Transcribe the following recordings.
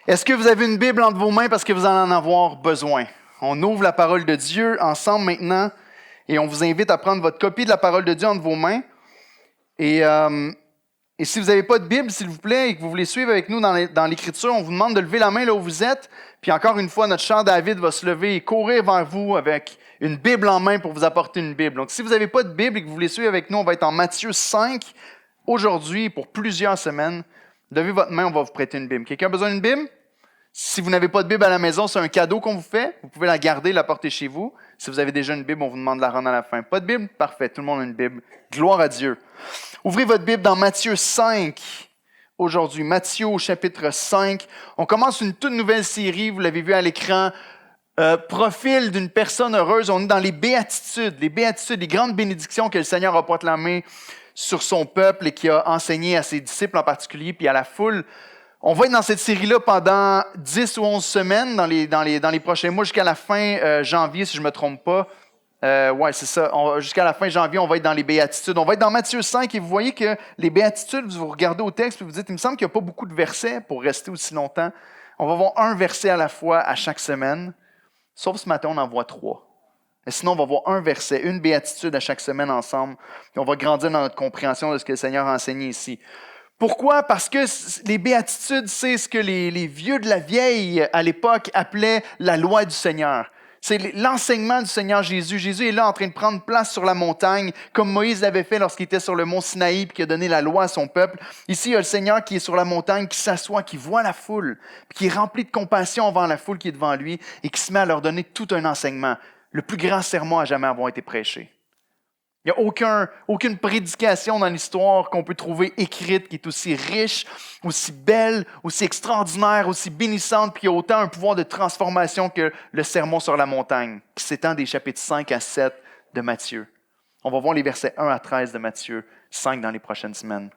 Est-ce que vous avez une Bible entre vos mains parce que vous allez en avoir besoin? On ouvre la parole de Dieu ensemble maintenant et on vous invite à prendre votre copie de la parole de Dieu entre vos mains. Et si vous n'avez pas de Bible, s'il vous plaît, et que vous voulez suivre avec nous dans l'Écriture, on vous demande de lever la main là où vous êtes. Puis encore une fois, notre chant David va se lever et courir vers vous avec une Bible en main pour vous apporter une Bible. Donc si vous n'avez pas de Bible et que vous voulez suivre avec nous, on va être en Matthieu 5 aujourd'hui pour plusieurs semaines. Levez votre main, on va vous prêter une Bible. Quelqu'un a besoin d'une Bible? Si vous n'avez pas de Bible à la maison, c'est un cadeau qu'on vous fait. Vous pouvez la garder, la porter chez vous. Si vous avez déjà une Bible, on vous demande de la rendre à la fin. Pas de Bible? Parfait, tout le monde a une Bible. Gloire à Dieu. Ouvrez votre Bible dans Matthieu 5 aujourd'hui. Matthieu au chapitre 5. On commence une toute nouvelle série, vous l'avez vu à l'écran. Profil d'une personne heureuse. On est dans les béatitudes, les grandes bénédictions que le Seigneur a proclamées sur son peuple et qui a enseigné à ses disciples en particulier, puis à la foule. On va être dans cette série-là pendant 10 ou 11 semaines, dans les prochains mois, jusqu'à la fin janvier, si je ne me trompe pas. Oui, c'est ça. Jusqu'à la fin janvier, on va être dans les béatitudes. On va être dans Matthieu 5 et vous voyez que les béatitudes, vous regardez au texte et vous dites, il me semble qu'il n'y a pas beaucoup de versets pour rester aussi longtemps. On va voir un verset à la fois à chaque semaine. Sauf ce matin, on en voit 3. Mais sinon, on va voir un verset, une béatitude à chaque semaine ensemble. Puis on va grandir dans notre compréhension de ce que le Seigneur a enseigné ici. Pourquoi? Parce que les béatitudes, c'est ce que les vieux de la vieille, à l'époque, appelaient la loi du Seigneur. C'est l'enseignement du Seigneur Jésus. Jésus est là en train de prendre place sur la montagne, comme Moïse l'avait fait lorsqu'il était sur le mont Sinaï et qui a donné la loi à son peuple. Ici, il y a le Seigneur qui est sur la montagne, qui s'assoit, qui voit la foule, puis qui est rempli de compassion envers la foule qui est devant lui et qui se met à leur donner tout un enseignement. Le plus grand sermon à jamais avoir été prêché. Il n'y a aucune prédication dans l'histoire qu'on peut trouver écrite qui est aussi riche, aussi belle, aussi extraordinaire, aussi bénissante, puis qui a autant un pouvoir de transformation que le sermon sur la montagne, qui s'étend des chapitres 5 à 7 de Matthieu. On va voir les versets 1 à 13 de Matthieu 5 dans les prochaines semaines.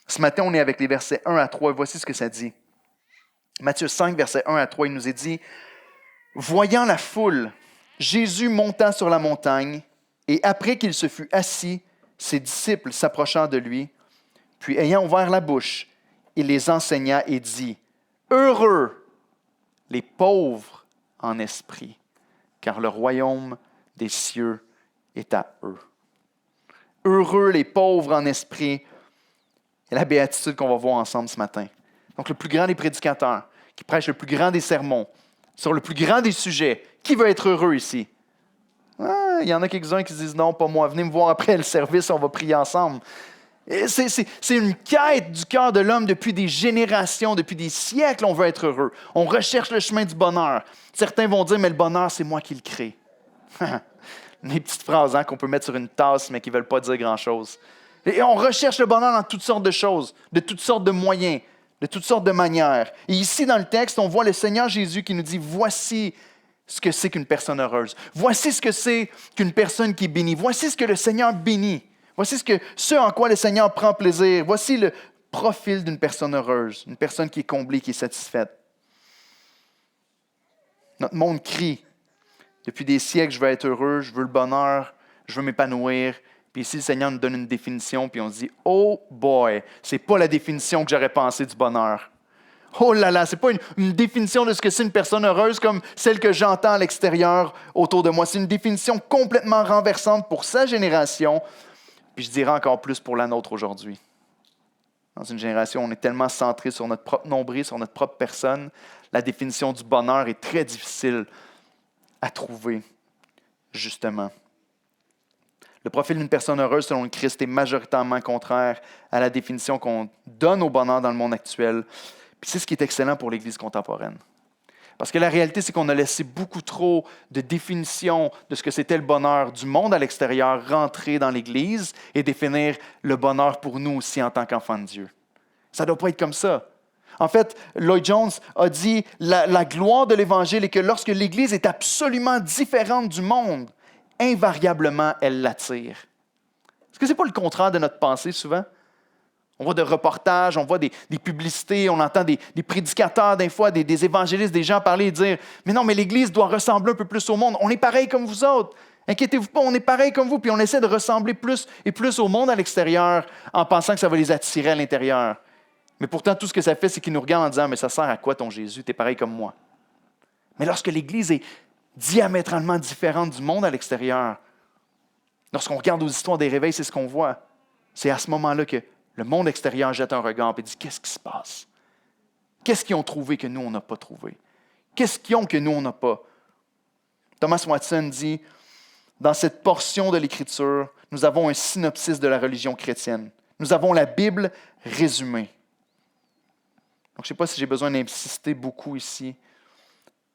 Ce matin, on est avec les versets 1 à 3. Voici ce que ça dit. Matthieu 5, versets 1 à 3, il nous est dit « Voyant la foule, Jésus monta sur la montagne, et après qu'il se fut assis, ses disciples s'approchant de lui, puis ayant ouvert la bouche, il les enseigna et dit, « Heureux les pauvres en esprit, car le royaume des cieux est à eux. » Heureux les pauvres en esprit, c'est la béatitude qu'on va voir ensemble ce matin. Donc le plus grand des prédicateurs, qui prêche le plus grand des sermons, sur le plus grand des sujets, qui veut être heureux ici? Il y en a quelques-uns qui se disent « Non, pas moi, venez me voir après le service, on va prier ensemble. » C'est une quête du cœur de l'homme depuis des générations, depuis des siècles, on veut être heureux. On recherche le chemin du bonheur. Certains vont dire « Mais le bonheur, c'est moi qui le crée. » Les petites phrases qu'on peut mettre sur une tasse, mais qui ne veulent pas dire grand-chose. Et on recherche le bonheur dans toutes sortes de choses, de toutes sortes de moyens, de toutes sortes de manières. Et ici, dans le texte, on voit le Seigneur Jésus qui nous dit « Voici ce que c'est qu'une personne heureuse. Voici ce que c'est qu'une personne qui est bénie. Voici ce que le Seigneur bénit. Voici ce en quoi le Seigneur prend plaisir. Voici le profil d'une personne heureuse, une personne qui est comblée, qui est satisfaite. » Notre monde crie. Depuis des siècles, je veux être heureux, je veux le bonheur, je veux m'épanouir. Puis ici, le Seigneur nous donne une définition, puis on se dit « Oh boy, c'est pas la définition que j'aurais pensée du bonheur. » Oh là là, ce n'est pas une définition de ce que c'est une personne heureuse comme celle que j'entends à l'extérieur autour de moi. C'est une définition complètement renversante pour sa génération, puis je dirais encore plus pour la nôtre aujourd'hui. Dans une génération où on est tellement centré sur notre propre nombril, sur notre propre personne, la définition du bonheur est très difficile à trouver, justement. Le profil d'une personne heureuse, selon le Christ, est majoritairement contraire à la définition qu'on donne au bonheur dans le monde actuel. Puis c'est ce qui est excellent pour l'Église contemporaine. Parce que la réalité, c'est qu'on a laissé beaucoup trop de définitions de ce que c'était le bonheur du monde à l'extérieur rentrer dans l'Église et définir le bonheur pour nous aussi en tant qu'enfants de Dieu. Ça ne doit pas être comme ça. En fait, Lloyd Jones a dit la gloire de l'Évangile est que lorsque l'Église est absolument différente du monde, invariablement, elle l'attire. Est-ce que ce n'est pas le contraire de notre pensée souvent? On voit des reportages, on voit des publicités, on entend des prédicateurs, des fois, des évangélistes, des gens parler et dire « Mais non, mais l'Église doit ressembler un peu plus au monde. On est pareil comme vous autres. Inquiétez-vous pas, on est pareil comme vous. » Puis on essaie de ressembler plus et plus au monde à l'extérieur en pensant que ça va les attirer à l'intérieur. Mais pourtant, tout ce que ça fait, c'est qu'ils nous regardent en disant « Mais ça sert à quoi ton Jésus? T'es pareil comme moi. » Mais lorsque l'Église est diamétralement différente du monde à l'extérieur, lorsqu'on regarde aux histoires des réveils, c'est ce qu'on voit. C'est à ce moment-là que le monde extérieur jette un regard et dit « Qu'est-ce qui se passe? Qu'est-ce qu'ils ont trouvé que nous, on n'a pas trouvé? Qu'est-ce qu'ils ont que nous, on n'a pas? » Thomas Watson dit « Dans cette portion de l'Écriture, nous avons un synopsis de la religion chrétienne. Nous avons la Bible résumée. » Donc, je ne sais pas si j'ai besoin d'insister beaucoup ici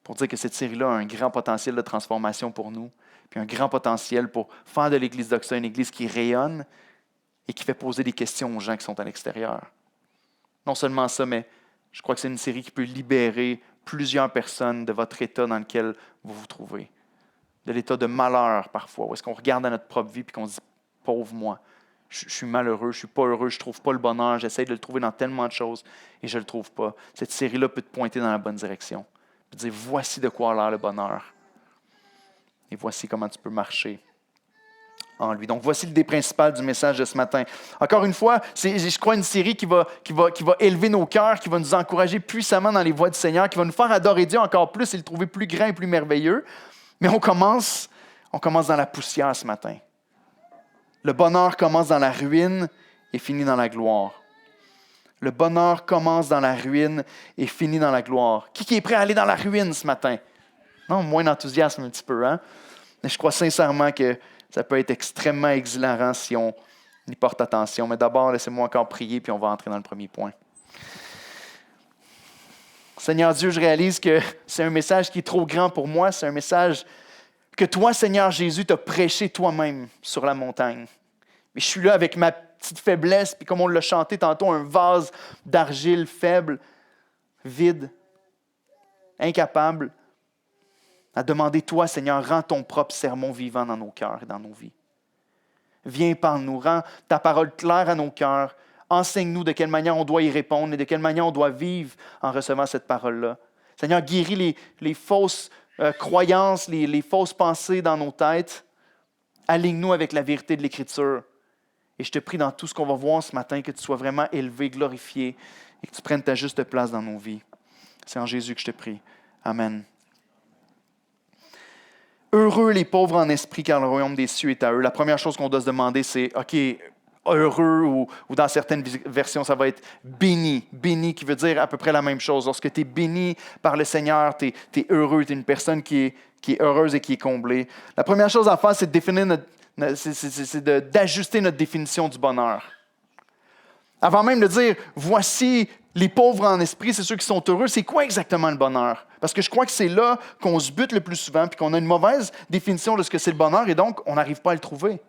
pour dire que cette série-là a un grand potentiel de transformation pour nous, puis un grand potentiel pour faire de l'Église d'Oxa une Église qui rayonne et qui fait poser des questions aux gens qui sont à l'extérieur. Non seulement ça, mais je crois que c'est une série qui peut libérer plusieurs personnes de votre état dans lequel vous vous trouvez. De l'état de malheur parfois, où est-ce qu'on regarde à notre propre vie et qu'on se dit « Pauvre moi, je suis malheureux, je ne suis pas heureux, je ne trouve pas le bonheur, j'essaie de le trouver dans tellement de choses et je ne le trouve pas. » Cette série-là peut te pointer dans la bonne direction. Peut te dire « Voici de quoi a l'air le bonheur. Et voici comment tu peux marcher en lui. » Donc, voici l'idée principale du message de ce matin. Encore une fois, c'est, je crois, une série qui va élever nos cœurs, qui va nous encourager puissamment dans les voies du Seigneur, qui va nous faire adorer Dieu encore plus et le trouver plus grand et plus merveilleux. Mais on commence dans la poussière ce matin. Le bonheur commence dans la ruine et finit dans la gloire. Le bonheur commence dans la ruine et finit dans la gloire. Qui est prêt à aller dans la ruine ce matin? Non, moins d'enthousiasme un petit peu, hein? Mais je crois sincèrement que ça peut être extrêmement exhilarant si on y porte attention. Mais d'abord, laissez-moi encore prier, puis on va entrer dans le premier point. Seigneur Dieu, je réalise que c'est un message qui est trop grand pour moi. C'est un message que toi, Seigneur Jésus, t'as prêché toi-même sur la montagne. Mais je suis là avec ma petite faiblesse, puis comme on l'a chanté tantôt, un vase d'argile faible, vide, incapable, à demander, toi, Seigneur, rends ton propre sermon vivant dans nos cœurs et dans nos vies. Viens, parle-nous, rends ta parole claire à nos cœurs. Enseigne-nous de quelle manière on doit y répondre et de quelle manière on doit vivre en recevant cette parole-là. Seigneur, guéris les fausses croyances, les fausses pensées dans nos têtes. Aligne-nous avec la vérité de l'Écriture. Et je te prie dans tout ce qu'on va voir ce matin, que tu sois vraiment élevé, glorifié et que tu prennes ta juste place dans nos vies. C'est en Jésus que je te prie. Amen. Heureux les pauvres en esprit, car le royaume des cieux est à eux. La première chose qu'on doit se demander, c'est, OK, heureux, ou dans certaines versions, ça va être béni. Béni qui veut dire à peu près la même chose. Lorsque tu es béni par le Seigneur, tu es heureux, tu es une personne qui est heureuse et qui est comblée. La première chose à faire, c'est de définir d'ajuster notre définition du bonheur. Avant même de dire, voici les pauvres en esprit, c'est ceux qui sont heureux, c'est quoi exactement le bonheur? Parce que je crois que c'est là qu'on se bute le plus souvent, puis qu'on a une mauvaise définition de ce que c'est le bonheur, et donc on n'arrive pas à le trouver.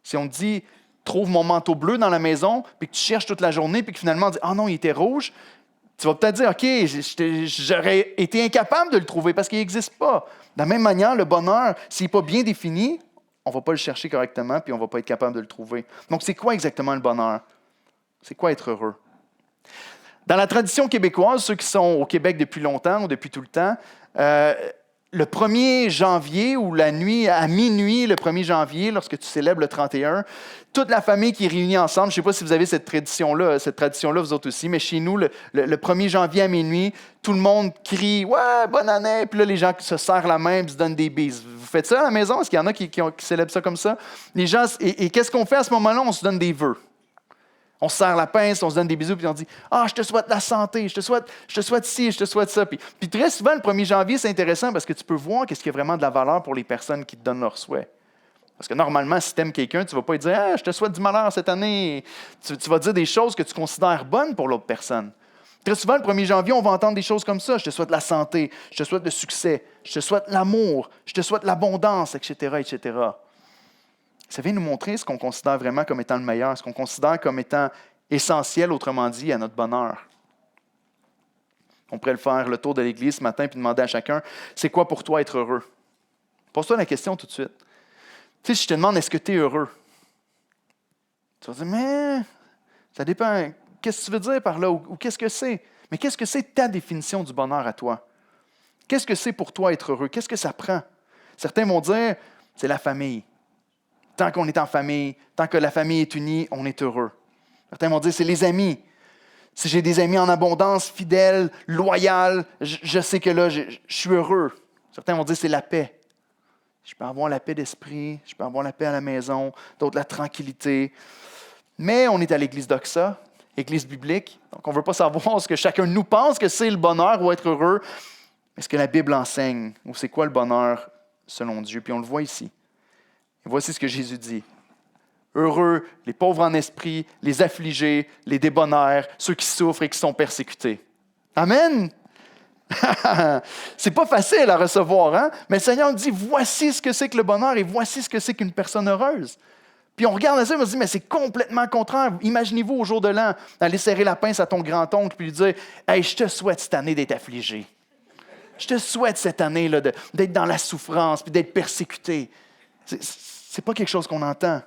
Si on te dit, trouve mon manteau bleu dans la maison, puis que tu cherches toute la journée, puis que finalement on dit, ah non, il était rouge, tu vas peut-être dire, OK, j'aurais été incapable de le trouver parce qu'il n'existe pas. De la même manière, le bonheur, s'il n'est pas bien défini, on ne va pas le chercher correctement, puis on ne va pas être capable de le trouver. Donc, c'est quoi exactement le bonheur? C'est quoi être heureux? Dans la tradition québécoise, ceux qui sont au Québec depuis longtemps ou depuis tout le temps, le 1er janvier ou la nuit, à minuit, le 1er janvier, lorsque tu célèbres le 31, toute la famille qui est réunie ensemble, je ne sais pas si vous avez cette tradition-là, vous autres aussi, mais chez nous, le 1er janvier à minuit, tout le monde crie « Ouais, bonne année! » Puis là, les gens se serrent la main et se donnent des bises. Vous faites ça à la maison? Est-ce qu'il y en a qui célèbrent ça comme ça? Les gens, et qu'est-ce qu'on fait à ce moment-là? On se donne des vœux. On se serre la pince, on se donne des bisous, puis on dit « Ah, je te souhaite la santé, je te souhaite ci, je te souhaite ça. » Puis très souvent, le 1er janvier, c'est intéressant parce que tu peux voir qu'est-ce qui a vraiment de la valeur pour les personnes qui te donnent leurs souhaits. Parce que normalement, si tu aimes quelqu'un, tu ne vas pas lui dire « Ah, je te souhaite du malheur cette année. » Tu vas dire des choses que tu considères bonnes pour l'autre personne. Très souvent, le 1er janvier, on va entendre des choses comme ça. « Je te souhaite la santé, je te souhaite le succès, je te souhaite l'amour, je te souhaite l'abondance, etc., etc. » Ça vient nous montrer ce qu'on considère vraiment comme étant le meilleur, ce qu'on considère comme étant essentiel, autrement dit, à notre bonheur. On pourrait le faire le tour de l'Église ce matin puis demander à chacun, c'est quoi pour toi être heureux? Pose-toi la question tout de suite. Tu sais, si je te demande, est-ce que tu es heureux? Tu vas dire, mais ça dépend. Qu'est-ce que tu veux dire par là? Ou qu'est-ce que c'est? Mais qu'est-ce que c'est ta définition du bonheur à toi? Qu'est-ce que c'est pour toi être heureux? Qu'est-ce que ça prend? Certains vont dire, c'est la famille. Tant qu'on est en famille, tant que la famille est unie, on est heureux. Certains vont dire, c'est les amis. Si j'ai des amis en abondance, fidèles, loyaux, je sais que là, je suis heureux. Certains vont dire c'est la paix. Je peux avoir la paix d'esprit, je peux avoir la paix à la maison, d'autres la tranquillité. Mais on est à l'église d'Oxa, église biblique, donc on ne veut pas savoir ce que chacun de nous pense que c'est le bonheur ou être heureux, mais ce que la Bible enseigne, ou c'est quoi le bonheur selon Dieu. Puis on le voit ici. Et voici ce que Jésus dit. Heureux les pauvres en esprit, les affligés, les débonnaires, ceux qui souffrent et qui sont persécutés. Amen! C'est pas facile à recevoir, hein? Mais le Seigneur dit, voici ce que c'est que le bonheur et voici ce que c'est qu'une personne heureuse. Puis on regarde ça et on se dit, mais c'est complètement contraire. Imaginez-vous au jour de l'an, aller serrer la pince à ton grand-oncle puis lui dire, hey, je te souhaite cette année d'être affligé. Je te souhaite cette année là, d'être dans la souffrance puis d'être persécuté. C'est pas quelque chose qu'on entend.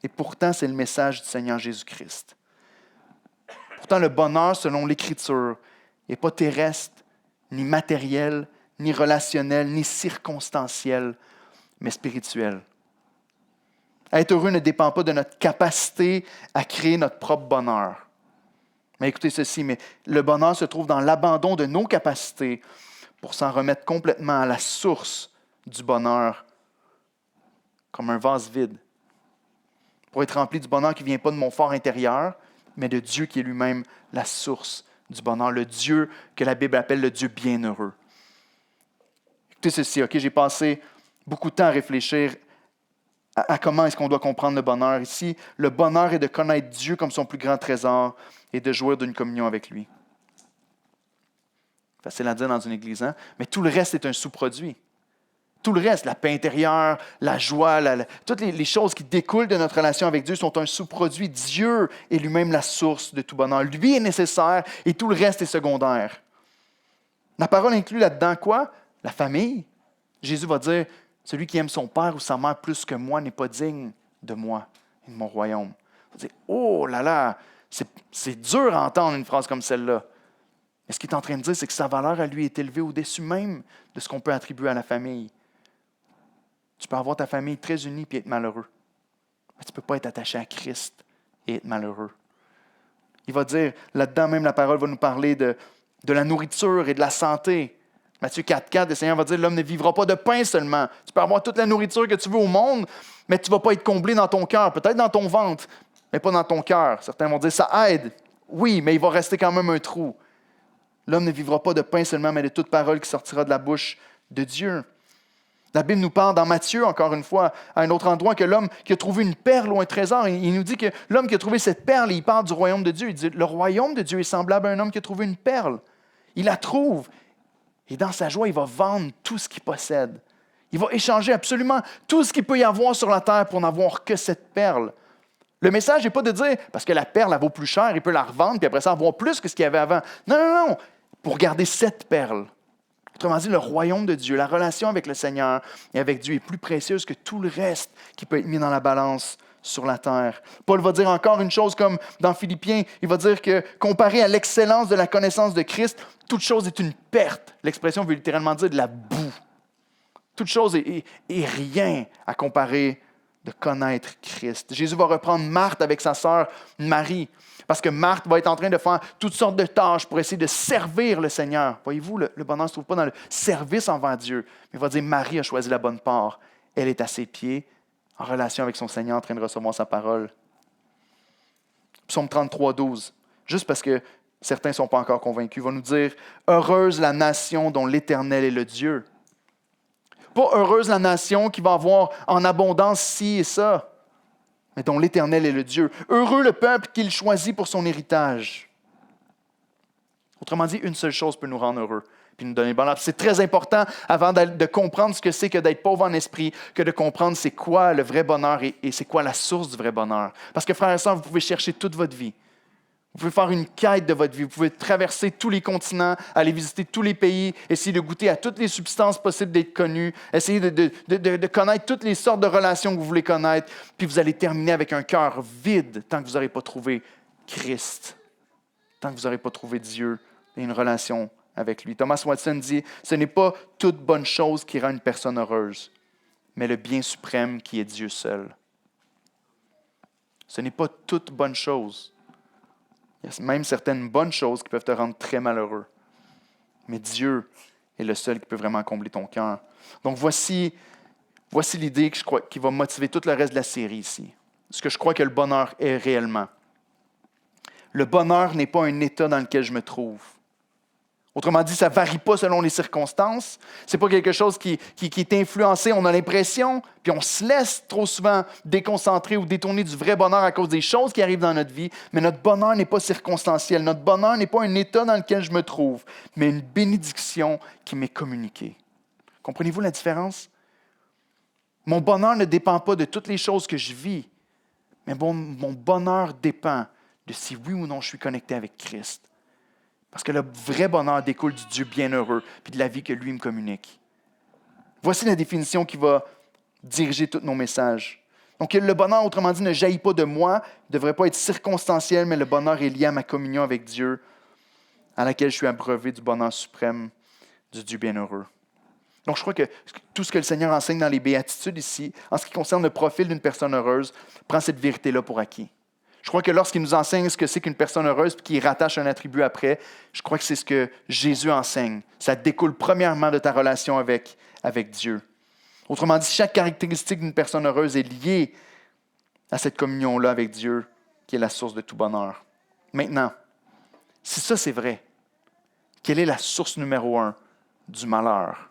Et pourtant, c'est le message du Seigneur Jésus-Christ. Pourtant, le bonheur, selon l'Écriture, n'est pas terrestre, ni matériel, ni relationnel, ni circonstanciel, mais spirituel. Être heureux ne dépend pas de notre capacité à créer notre propre bonheur. Mais écoutez ceci, mais le bonheur se trouve dans l'abandon de nos capacités pour s'en remettre complètement à la source du bonheur, comme un vase vide. Pour être rempli du bonheur qui ne vient pas de mon fort intérieur, mais de Dieu qui est lui-même la source du bonheur, le Dieu que la Bible appelle le Dieu bienheureux. Écoutez ceci, OK, j'ai passé beaucoup de temps à réfléchir à comment est-ce qu'on doit comprendre le bonheur. Ici, le bonheur est de connaître Dieu comme son plus grand trésor et de jouir d'une communion avec lui. Facile à dire dans une église, hein? Mais tout le reste est un sous-produit. Tout le reste, la paix intérieure, la joie, toutes les choses qui découlent de notre relation avec Dieu sont un sous-produit. Dieu est lui-même la source de tout bonheur. Lui est nécessaire et tout le reste est secondaire. La parole inclut là-dedans quoi? La famille. Jésus va dire, celui qui aime son père ou sa mère plus que moi n'est pas digne de moi et de mon royaume. On va dire, oh là là, c'est dur à entendre une phrase comme celle-là. Mais ce qu'il est en train de dire, c'est que sa valeur à lui est élevée au-dessus même de ce qu'on peut attribuer à la famille. Tu peux avoir ta famille très unie et être malheureux. Mais tu ne peux pas être attaché à Christ et être malheureux. Il va dire, là-dedans même la parole va nous parler de la nourriture et de la santé. Matthieu 4,4, le Seigneur va dire, l'homme ne vivra pas de pain seulement. Tu peux avoir toute la nourriture que tu veux au monde, mais tu ne vas pas être comblé dans ton cœur, peut-être dans ton ventre, mais pas dans ton cœur. Certains vont dire, ça aide. Oui, mais il va rester quand même un trou. L'homme ne vivra pas de pain seulement, mais de toute parole qui sortira de la bouche de Dieu. La Bible nous parle dans Matthieu, encore une fois, à un autre endroit, que l'homme qui a trouvé une perle ou un trésor, il nous dit que l'homme qui a trouvé cette perle, il parle du royaume de Dieu. Il dit, le royaume de Dieu est semblable à un homme qui a trouvé une perle. Il la trouve, et dans sa joie, il va vendre tout ce qu'il possède. Il va échanger absolument tout ce qu'il peut y avoir sur la terre pour n'avoir que cette perle. Le message n'est pas de dire, parce que la perle, elle vaut plus cher, il peut la revendre, puis après ça, avoir plus que ce qu'il y avait avant. Non, non, non, pour garder cette perle. Autrement dit, le royaume de Dieu, la relation avec le Seigneur et avec Dieu est plus précieuse que tout le reste qui peut être mis dans la balance sur la terre. Paul va dire encore une chose comme dans Philippiens, il va dire que comparé à l'excellence de la connaissance de Christ, toute chose est une perte. L'expression veut littéralement dire de la boue. Toute chose est rien à comparer de connaître Christ. Jésus va reprendre Marthe avec sa sœur Marie. Parce que Marthe va être en train de faire toutes sortes de tâches pour essayer de servir le Seigneur. Voyez-vous, le bonheur ne se trouve pas dans le service envers Dieu. Mais il va dire, Marie a choisi la bonne part. Elle est à ses pieds, en relation avec son Seigneur, en train de recevoir sa parole. Psaume 33, 12. Juste parce que certains ne sont pas encore convaincus, va nous dire, heureuse la nation dont l'Éternel est le Dieu. Pas heureuse la nation qui va avoir en abondance ci et ça, mais dont l'Éternel est le Dieu. Heureux le peuple qu'il choisit pour son héritage. Autrement dit, une seule chose peut nous rendre heureux, puis nous donner le bonheur. C'est très important avant de comprendre ce que c'est que d'être pauvre en esprit, que de comprendre c'est quoi le vrai bonheur et c'est quoi la source du vrai bonheur. Parce que frères et sœurs, vous pouvez chercher toute votre vie. Vous pouvez faire une quête de votre vie. Vous pouvez traverser tous les continents, aller visiter tous les pays, essayer de goûter à toutes les substances possibles d'être connues, essayer de connaître toutes les sortes de relations que vous voulez connaître, puis vous allez terminer avec un cœur vide tant que vous n'aurez pas trouvé Christ, tant que vous n'aurez pas trouvé Dieu et une relation avec lui. Thomas Watson dit, ce n'est pas toute bonne chose qui rend une personne heureuse, mais le bien suprême qui est Dieu seul. Ce n'est pas toute bonne chose. Il y a même certaines bonnes choses qui peuvent te rendre très malheureux. Mais Dieu est le seul qui peut vraiment combler ton cœur. Donc voici l'idée que je crois qui va motiver tout le reste de la série ici. Ce que je crois que le bonheur est réellement. Le bonheur n'est pas un état dans lequel je me trouve. Autrement dit, ça ne varie pas selon les circonstances. Ce n'est pas quelque chose qui est influencé, on a l'impression, puis on se laisse trop souvent déconcentrer ou détourner du vrai bonheur à cause des choses qui arrivent dans notre vie. Mais notre bonheur n'est pas circonstanciel. Notre bonheur n'est pas un état dans lequel je me trouve, mais une bénédiction qui m'est communiquée. Comprenez-vous la différence? Mon bonheur ne dépend pas de toutes les choses que je vis, mais mon bonheur dépend de si oui ou non je suis connecté avec Christ. Parce que le vrai bonheur découle du Dieu bienheureux puis de la vie que lui me communique. Voici la définition qui va diriger tous nos messages. Donc, le bonheur, autrement dit, ne jaillit pas de moi, ne devrait pas être circonstanciel, mais le bonheur est lié à ma communion avec Dieu, à laquelle je suis abreuvé du bonheur suprême du Dieu bienheureux. Donc, je crois que tout ce que le Seigneur enseigne dans les béatitudes ici, en ce qui concerne le profil d'une personne heureuse, prend cette vérité-là pour acquis. Je crois que lorsqu'il nous enseigne ce que c'est qu'une personne heureuse et qu'il rattache un attribut après, je crois que c'est ce que Jésus enseigne. Ça découle premièrement de ta relation avec Dieu. Autrement dit, chaque caractéristique d'une personne heureuse est liée à cette communion-là avec Dieu, qui est la source de tout bonheur. Maintenant, si ça c'est vrai, quelle est la source numéro 1 du malheur?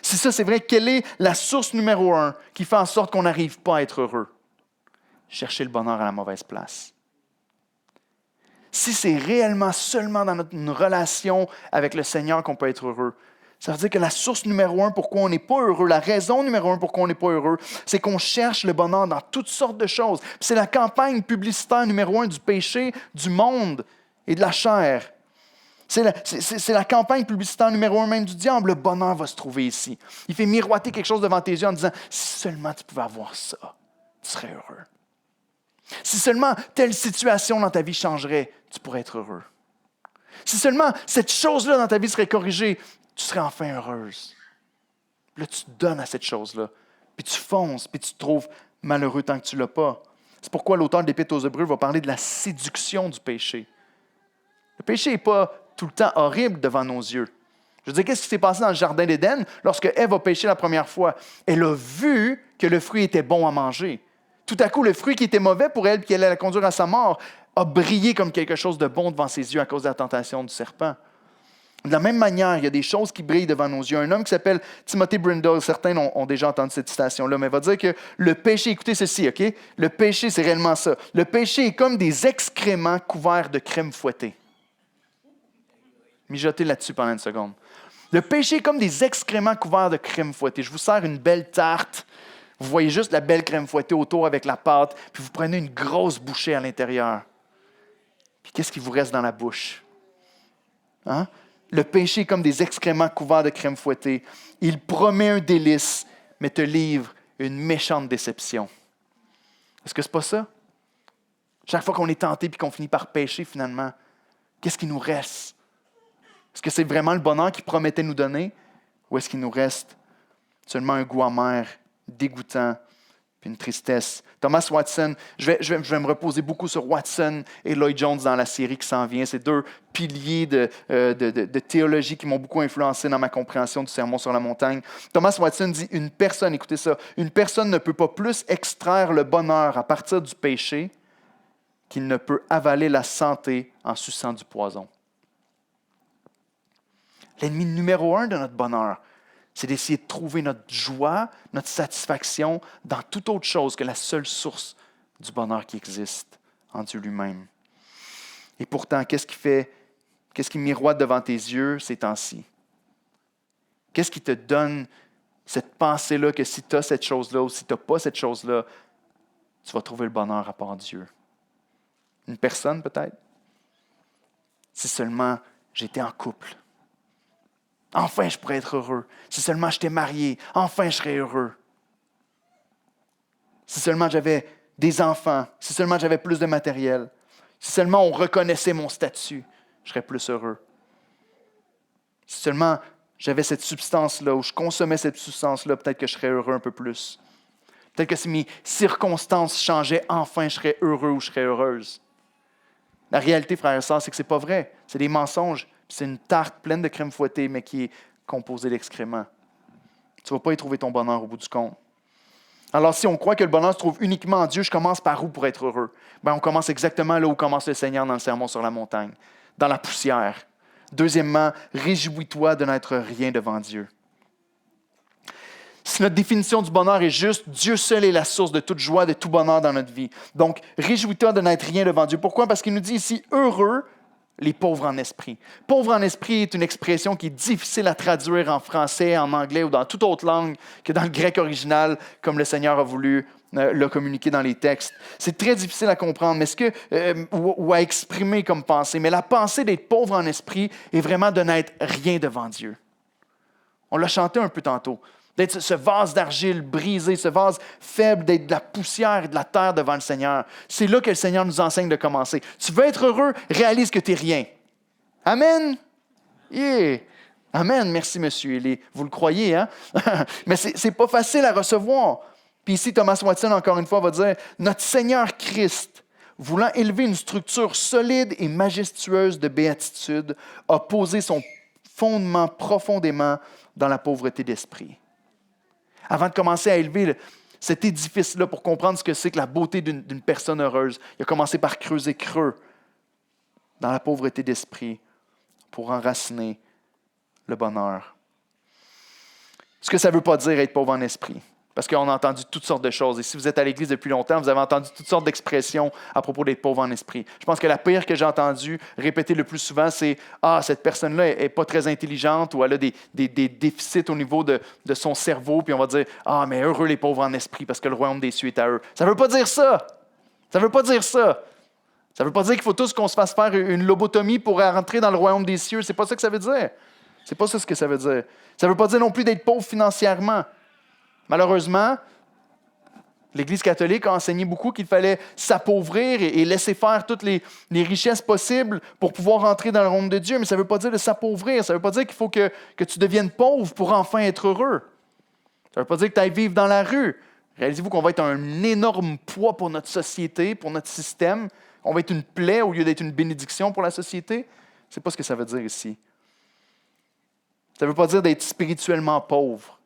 Si ça c'est vrai, quelle est la source numéro 1 qui fait en sorte qu'on n'arrive pas à être heureux? Chercher le bonheur à la mauvaise place. Si c'est réellement seulement dans une relation avec le Seigneur qu'on peut être heureux, ça veut dire que la source numéro 1 pourquoi on n'est pas heureux, la raison numéro 1 pourquoi on n'est pas heureux, c'est qu'on cherche le bonheur dans toutes sortes de choses. Puis c'est la campagne publicitaire numéro 1 du péché, du monde et de la chair. C'est la campagne publicitaire numéro 1 même du diable. Le bonheur va se trouver ici. Il fait miroiter quelque chose devant tes yeux en disant « Si seulement tu pouvais avoir ça, tu serais heureux. » Si seulement telle situation dans ta vie changerait, tu pourrais être heureux. Si seulement cette chose-là dans ta vie serait corrigée, tu serais enfin heureuse. Là, tu te donnes à cette chose-là, puis tu fonces, puis tu te trouves malheureux tant que tu ne l'as pas. C'est pourquoi l'auteur de l'Épître aux Hébreux va parler de la séduction du péché. Le péché n'est pas tout le temps horrible devant nos yeux. Je veux dire, qu'est-ce qui s'est passé dans le jardin d'Éden lorsque Ève a péché la première fois? Elle a vu que le fruit était bon à manger. Tout à coup, le fruit qui était mauvais pour elle, qui allait la conduire à sa mort, a brillé comme quelque chose de bon devant ses yeux à cause de la tentation du serpent. De la même manière, il y a des choses qui brillent devant nos yeux. Un homme qui s'appelle Timothy Brindle, certains ont déjà entendu cette citation-là, mais il va dire que le péché, écoutez ceci, OK? Le péché, c'est réellement ça. Le péché est comme des excréments couverts de crème fouettée. Mijotez là-dessus pendant une seconde. Le péché est comme des excréments couverts de crème fouettée. Je vous sers une belle tarte. Vous voyez juste la belle crème fouettée autour avec la pâte, puis vous prenez une grosse bouchée à l'intérieur. Puis qu'est-ce qui vous reste dans la bouche? Hein? Le péché est comme des excréments couverts de crème fouettée. Il promet un délice, mais te livre une méchante déception. Est-ce que c'est pas ça? Chaque fois qu'on est tenté et qu'on finit par pécher, finalement, qu'est-ce qui nous reste? Est-ce que c'est vraiment le bonheur qu'il promettait nous donner? Ou est-ce qu'il nous reste seulement un goût amer, dégoûtant, puis une tristesse? Thomas Watson, je vais me reposer beaucoup sur Watson et Lloyd Jones dans la série qui s'en vient. C'est deux piliers de théologie qui m'ont beaucoup influencé dans ma compréhension du Sermon sur la montagne. Thomas Watson dit, écoutez ça, une personne ne peut pas plus extraire le bonheur à partir du péché qu'il ne peut avaler la santé en suçant du poison. L'ennemi numéro 1 de notre bonheur, c'est d'essayer de trouver notre joie, notre satisfaction dans toute autre chose que la seule source du bonheur qui existe en Dieu lui-même. Et pourtant, qu'est-ce qui miroite devant tes yeux ces temps-ci? Qu'est-ce qui te donne cette pensée-là que si tu as cette chose-là ou si tu n'as pas cette chose-là, tu vas trouver le bonheur à part Dieu? Une personne peut-être? Si seulement j'étais en couple. Enfin, je pourrais être heureux. Si seulement j'étais marié, enfin, je serais heureux. Si seulement j'avais des enfants, si seulement j'avais plus de matériel, si seulement on reconnaissait mon statut, je serais plus heureux. Si seulement j'avais cette substance-là, ou je consommais cette substance-là, peut-être que je serais heureux un peu plus. Peut-être que si mes circonstances changeaient, enfin, je serais heureux ou je serais heureuse. La réalité, frères et sœurs, c'est que ce n'est pas vrai. C'est des mensonges. C'est une tarte pleine de crème fouettée, mais qui est composée d'excréments. Tu ne vas pas y trouver ton bonheur au bout du compte. Alors, si on croit que le bonheur se trouve uniquement en Dieu, je commence par où pour être heureux? On commence exactement là où commence le Seigneur dans le sermon sur la montagne, dans la poussière. Deuxièmement, réjouis-toi de n'être rien devant Dieu. Si notre définition du bonheur est juste, Dieu seul est la source de toute joie, de tout bonheur dans notre vie. Donc, réjouis-toi de n'être rien devant Dieu. Pourquoi? Parce qu'il nous dit ici, heureux les pauvres en esprit. Pauvre en esprit est une expression qui est difficile à traduire en français, en anglais ou dans toute autre langue que dans le grec original, comme le Seigneur a voulu le communiquer dans les textes. C'est très difficile à comprendre ou à exprimer comme pensée, mais la pensée d'être pauvre en esprit est vraiment de n'être rien devant Dieu. On l'a chanté un peu tantôt. D'être ce vase d'argile brisé, ce vase faible, d'être de la poussière et de la terre devant le Seigneur. C'est là que le Seigneur nous enseigne de commencer. Tu veux être heureux, réalise que tu n'es rien. Amen? Yeah. Amen, merci monsieur. Vous le croyez, hein? Mais ce n'est pas facile à recevoir. Puis ici, Thomas Watson, encore une fois, va dire, notre Seigneur Christ, voulant élever une structure solide et majestueuse de béatitude, a posé son fondement profondément dans la pauvreté d'esprit. Avant de commencer à élever cet édifice-là pour comprendre ce que c'est que la beauté d'une personne heureuse, il a commencé par creuser creux dans la pauvreté d'esprit pour enraciner le bonheur. Ce que ça ne veut pas dire être pauvre en esprit, parce qu'on a entendu toutes sortes de choses. Et si vous êtes à l'Église depuis longtemps, vous avez entendu toutes sortes d'expressions à propos d'être pauvre en esprit. Je pense que la pire que j'ai entendue répéter le plus souvent, c'est « Ah, cette personne-là n'est pas très intelligente » ou elle a des déficits au niveau de son cerveau. Puis on va dire « Ah, mais heureux les pauvres en esprit parce que le royaume des cieux est à eux. » Ça ne veut pas dire ça. Ça ne veut pas dire ça. Ça ne veut pas dire qu'il faut tous qu'on se fasse faire une lobotomie pour rentrer dans le royaume des cieux. C'est pas ça que ça veut dire. C'est pas ça ce que ça veut dire. Ça ne veut pas dire non plus d'être pauvre financièrement. Malheureusement, l'Église catholique a enseigné beaucoup qu'il fallait s'appauvrir et laisser faire toutes les richesses possibles pour pouvoir entrer dans le royaume de Dieu. Mais ça ne veut pas dire de s'appauvrir. Ça ne veut pas dire qu'il faut que tu deviennes pauvre pour enfin être heureux. Ça ne veut pas dire que tu ailles vivre dans la rue. Réalisez-vous qu'on va être un énorme poids pour notre société, pour notre système. On va être une plaie au lieu d'être une bénédiction pour la société. Ce n'est pas ce que ça veut dire ici. Ça ne veut pas dire d'être spirituellement pauvre.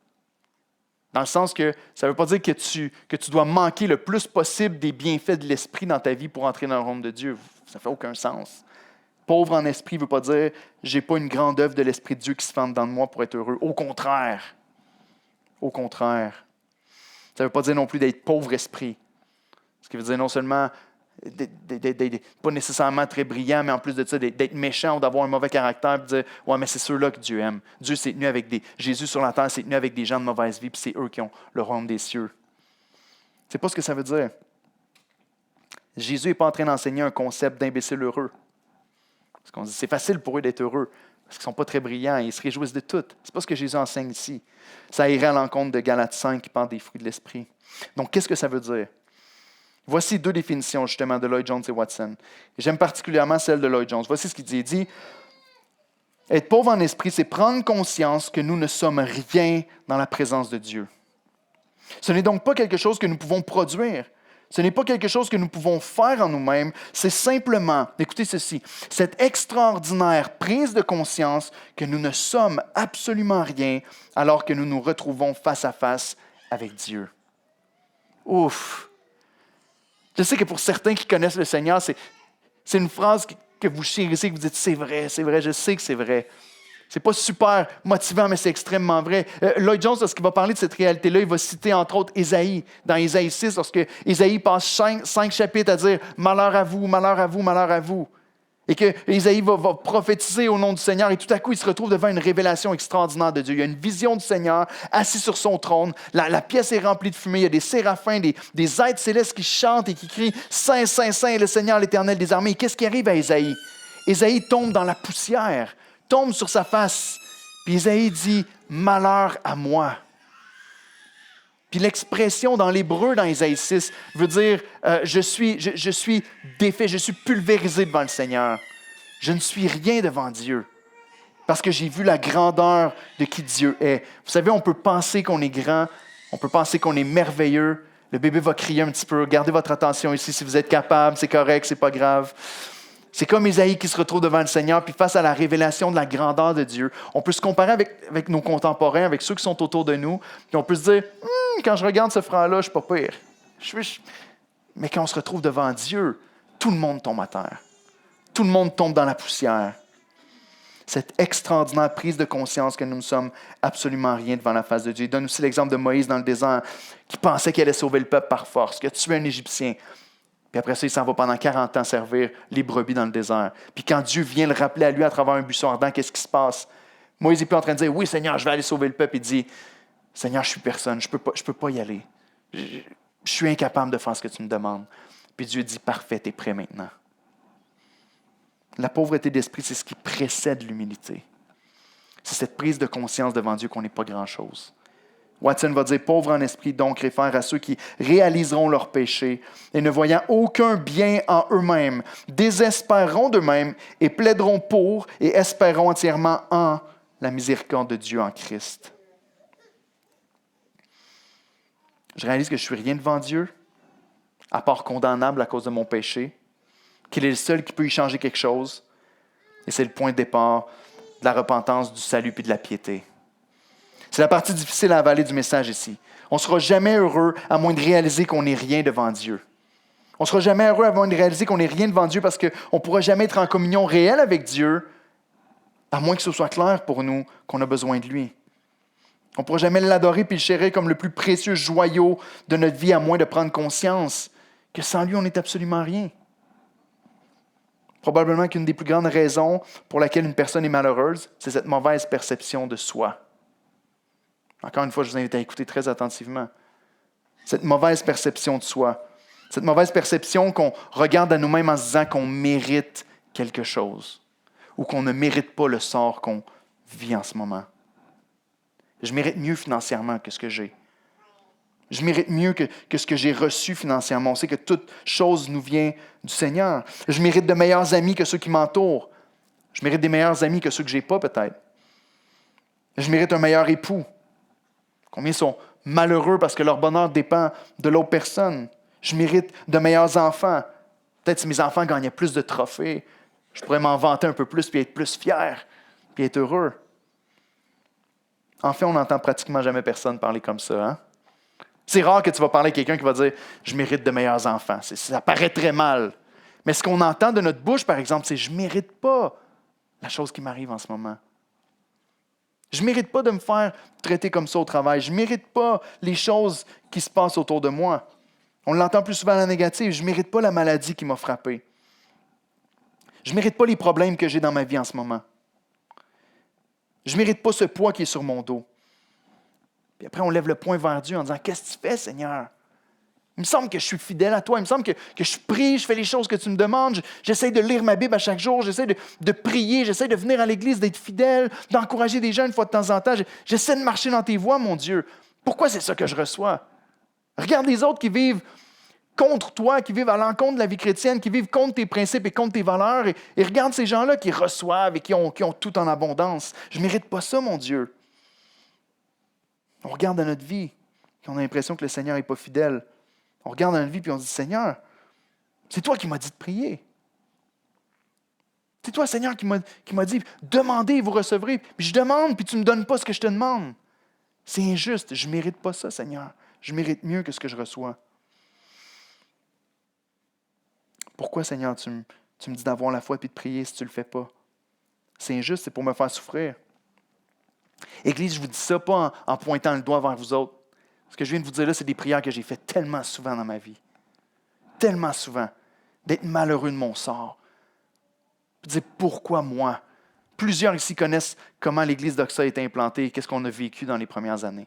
Dans le sens que ça ne veut pas dire que tu dois manquer le plus possible des bienfaits de l'esprit dans ta vie pour entrer dans le royaume de Dieu. Ça ne fait aucun sens. Pauvre en esprit ne veut pas dire « j'ai pas une grande œuvre de l'Esprit de Dieu qui se fait dedans de moi pour être heureux ». Au contraire. Au contraire. Ça ne veut pas dire non plus d'être pauvre esprit. Ce qui veut dire non seulement pas nécessairement très brillant, mais en plus de ça, d'être méchant ou d'avoir un mauvais caractère et de dire « Ouais, mais c'est ceux-là que Dieu aime. Dieu s'est tenu avec Jésus sur la terre s'est tenu avec des gens de mauvaise vie, puis c'est eux qui ont le royaume des cieux. » C'est pas ce que ça veut dire. Jésus n'est pas en train d'enseigner un concept d'imbécile heureux. Parce qu'on dit c'est facile pour eux d'être heureux, parce qu'ils ne sont pas très brillants et ils se réjouissent de tout. Ce n'est pas ce que Jésus enseigne ici. Ça irait à l'encontre de Galates 5 qui parle des fruits de l'esprit. Donc, qu'est-ce que ça veut dire? Voici deux définitions, justement, de Lloyd Jones et Watson. Et j'aime particulièrement celle de Lloyd Jones. Voici ce qu'il dit. Il dit, être pauvre en esprit, c'est prendre conscience que nous ne sommes rien dans la présence de Dieu. Ce n'est donc pas quelque chose que nous pouvons produire. Ce n'est pas quelque chose que nous pouvons faire en nous-mêmes. C'est simplement, écoutez ceci, cette extraordinaire prise de conscience que nous ne sommes absolument rien alors que nous nous retrouvons face à face avec Dieu. Ouf! Je sais que pour certains qui connaissent le Seigneur, c'est une phrase que vous chérissez, que vous dites c'est vrai, je sais que c'est vrai. C'est pas super motivant, mais c'est extrêmement vrai. Lloyd Jones, lorsqu'il va parler de cette réalité-là, il va citer entre autres Ésaïe. Dans Ésaïe 6, lorsque Ésaïe passe 5 chapitres à dire « Malheur à vous, malheur à vous, malheur à vous ». Et que Ésaïe va prophétiser au nom du Seigneur et tout à coup, il se retrouve devant une révélation extraordinaire de Dieu. Il y a une vision du Seigneur assis sur son trône. La pièce est remplie de fumée. Il y a des séraphins, des êtres célestes qui chantent et qui crient « Saint, Saint, Saint est le Seigneur, l'Éternel des armées ». Et qu'est-ce qui arrive à Ésaïe? Ésaïe tombe dans la poussière, tombe sur sa face. Puis Ésaïe dit « Malheur à moi ». Puis l'expression dans l'hébreu, dans Ésaïe 6, veut dire je suis défait, je suis pulvérisé devant le Seigneur. Je ne suis rien devant Dieu parce que j'ai vu la grandeur de qui Dieu est. Vous savez, on peut penser qu'on est grand, on peut penser qu'on est merveilleux. Le bébé va crier un petit peu. Gardez votre attention ici si vous êtes capable, c'est correct, c'est pas grave. C'est comme Isaïe qui se retrouve devant le Seigneur, puis face à la révélation de la grandeur de Dieu, on peut se comparer avec nos contemporains, avec ceux qui sont autour de nous, puis on peut se dire, quand je regarde ce frère-là, je ne suis pas pire. Mais quand on se retrouve devant Dieu, tout le monde tombe à terre. Tout le monde tombe dans la poussière. Cette extraordinaire prise de conscience que nous ne sommes absolument rien devant la face de Dieu. Il donne aussi l'exemple de Moïse dans le désert, qui pensait qu'il allait sauver le peuple par force, qui a tué un Égyptien. Puis après ça, il s'en va pendant 40 ans servir les brebis dans le désert. Puis quand Dieu vient le rappeler à lui à travers un buisson ardent, qu'est-ce qui se passe? Moïse n'est plus en train de dire, oui Seigneur, je vais aller sauver le peuple. Il dit, Seigneur, je suis personne, je peux pas y aller. Je suis incapable de faire ce que tu me demandes. Puis Dieu dit, parfait, tu es prêt maintenant. La pauvreté d'esprit, c'est ce qui précède l'humilité. C'est cette prise de conscience devant Dieu qu'on n'est pas grand-chose. Watson va dire, pauvre en esprit, donc réfère à ceux qui réaliseront leurs péchés et ne voyant aucun bien en eux-mêmes, désespéreront d'eux-mêmes et plaideront pour et espéreront entièrement en la miséricorde de Dieu en Christ. Je réalise que je ne suis rien devant Dieu, à part condamnable à cause de mon péché, qu'il est le seul qui peut y changer quelque chose. Et c'est le point de départ de la repentance, du salut et de la piété. C'est la partie difficile à avaler du message ici. On ne sera jamais heureux à moins de réaliser qu'on n'est rien devant Dieu. On ne sera jamais heureux à moins de réaliser qu'on n'est rien devant Dieu parce qu'on ne pourra jamais être en communion réelle avec Dieu, à moins que ce soit clair pour nous qu'on a besoin de lui. On ne pourra jamais l'adorer et le chérir comme le plus précieux joyau de notre vie, à moins de prendre conscience que sans lui, on n'est absolument rien. Probablement qu'une des plus grandes raisons pour laquelle une personne est malheureuse, c'est cette mauvaise perception de soi. Encore une fois, je vous invite à écouter très attentivement. Cette mauvaise perception de soi. Cette mauvaise perception qu'on regarde à nous-mêmes en se disant qu'on mérite quelque chose ou qu'on ne mérite pas le sort qu'on vit en ce moment. Je mérite mieux financièrement que ce que j'ai. Je mérite mieux que ce que j'ai reçu financièrement. On sait que toute chose nous vient du Seigneur. Je mérite de meilleurs amis que ceux qui m'entourent. Je mérite des meilleurs amis que ceux que je n'ai pas, peut-être. Je mérite un meilleur époux. Combien sont malheureux parce que leur bonheur dépend de l'autre personne? Je mérite de meilleurs enfants. Peut-être si mes enfants gagnaient plus de trophées, je pourrais m'en vanter un peu plus, puis être plus fier, puis être heureux. En fait, on n'entend pratiquement jamais personne parler comme ça. Hein? C'est rare que tu vas parler à quelqu'un qui va dire « je mérite de meilleurs enfants ». Ça paraît très mal. Mais ce qu'on entend de notre bouche, par exemple, c'est « je ne mérite pas la chose qui m'arrive en ce moment ». Je ne mérite pas de me faire traiter comme ça au travail. Je ne mérite pas les choses qui se passent autour de moi. On l'entend plus souvent à la négative. Je ne mérite pas la maladie qui m'a frappé. Je ne mérite pas les problèmes que j'ai dans ma vie en ce moment. Je ne mérite pas ce poids qui est sur mon dos. Puis après, on lève le poing vers Dieu en disant « Qu'est-ce que tu fais, Seigneur? Il me semble que je suis fidèle à toi. Il me semble que je prie, je fais les choses que tu me demandes. J'essaie de lire ma Bible à chaque jour. J'essaie de prier. J'essaie de venir à l'Église, d'être fidèle, d'encourager des gens une fois de temps en temps. J'essaie de marcher dans tes voies, mon Dieu. Pourquoi c'est ça que je reçois? Regarde les autres qui vivent contre toi, qui vivent à l'encontre de la vie chrétienne, qui vivent contre tes principes et contre tes valeurs. Et regarde ces gens-là qui reçoivent et qui ont tout en abondance. Je ne mérite pas ça, mon Dieu. On regarde dans notre vie et on a l'impression que le Seigneur n'est pas fidèle. On regarde dans notre vie et on se dit, Seigneur, c'est toi qui m'as dit de prier. C'est toi, Seigneur, qui m'a dit, demandez et vous recevrez. Puis je demande, puis tu ne me donnes pas ce que je te demande. C'est injuste. Je ne mérite pas ça, Seigneur. Je mérite mieux que ce que je reçois. Pourquoi, Seigneur, tu me dis d'avoir la foi et de prier si tu ne le fais pas? C'est injuste, c'est pour me faire souffrir. Église, je ne vous dis ça pas en pointant le doigt vers vous autres. Ce que je viens de vous dire là, c'est des prières que j'ai faites tellement souvent dans ma vie. Tellement souvent. D'être malheureux de mon sort. De dire pourquoi moi? Plusieurs ici connaissent comment l'Église d'Oxa a été implantée et qu'est-ce qu'on a vécu dans les premières années.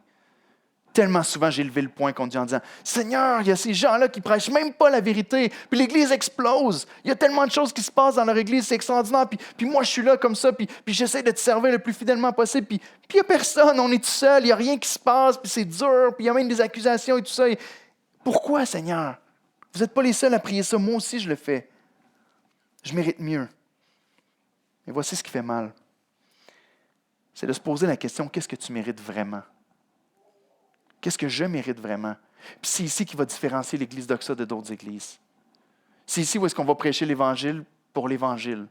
Tellement souvent, j'ai levé le poing contre Dieu en disant « Seigneur, il y a ces gens-là qui ne prêchent même pas la vérité. Puis l'Église explose. Il y a tellement de choses qui se passent dans leur Église, c'est extraordinaire. Puis moi, je suis là comme ça, puis j'essaie de te servir le plus fidèlement possible. Puis il n'y a personne, on est tout seul, il n'y a rien qui se passe, puis c'est dur, puis il y a même des accusations et tout ça. Et pourquoi, Seigneur? Vous n'êtes pas les seuls à prier ça. Moi aussi, je le fais. Je mérite mieux. Et voici ce qui fait mal. C'est de se poser la question, qu'est-ce que tu mérites vraiment? Qu'est-ce que je mérite vraiment? Puis c'est ici qui va différencier l'Église d'Oxa de d'autres églises. C'est ici où est-ce qu'on va prêcher l'Évangile pour l'Évangile.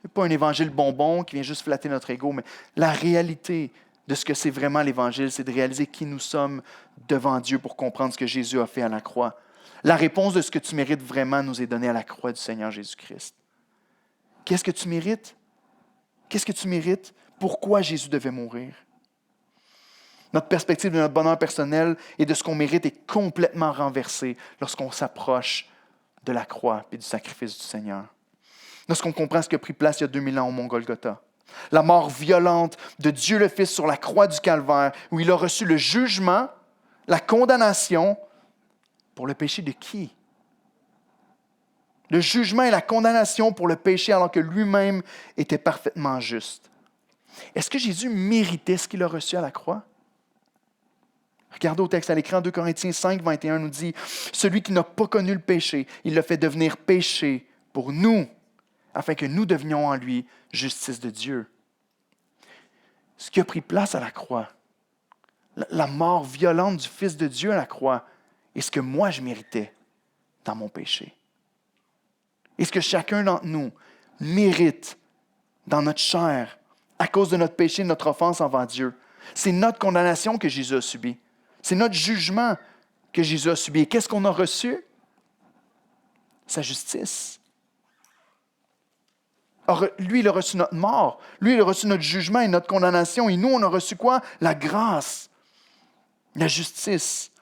Ce n'est pas un évangile bonbon qui vient juste flatter notre ego, mais la réalité de ce que c'est vraiment l'Évangile, c'est de réaliser qui nous sommes devant Dieu pour comprendre ce que Jésus a fait à la croix. La réponse de ce que tu mérites vraiment nous est donnée à la croix du Seigneur Jésus-Christ. Qu'est-ce que tu mérites? Qu'est-ce que tu mérites? Pourquoi Jésus devait mourir? Notre perspective de notre bonheur personnel et de ce qu'on mérite est complètement renversée lorsqu'on s'approche de la croix et du sacrifice du Seigneur. Lorsqu'on comprend ce qui a pris place il y a 2000 ans au mont Golgotha. La mort violente de Dieu le Fils sur la croix du Calvaire, où il a reçu le jugement, la condamnation, pour le péché de qui? Le jugement et la condamnation pour le péché alors que lui-même était parfaitement juste. Est-ce que Jésus méritait ce qu'il a reçu à la croix? Regardez au texte à l'écran, 2 Corinthiens 5, 21 nous dit « Celui qui n'a pas connu le péché, il l'a fait devenir péché pour nous, afin que nous devenions en lui justice de Dieu. » Ce qui a pris place à la croix, la mort violente du Fils de Dieu à la croix, est ce que moi je méritais dans mon péché. Et ce que chacun d'entre nous mérite dans notre chair à cause de notre péché, de notre offense envers Dieu. C'est notre condamnation que Jésus a subie. C'est notre jugement que Jésus a subi. Et qu'est-ce qu'on a reçu? Sa justice. Or, lui, il a reçu notre mort. Lui, il a reçu notre jugement et notre condamnation. Et nous, on a reçu quoi? La grâce, la justice,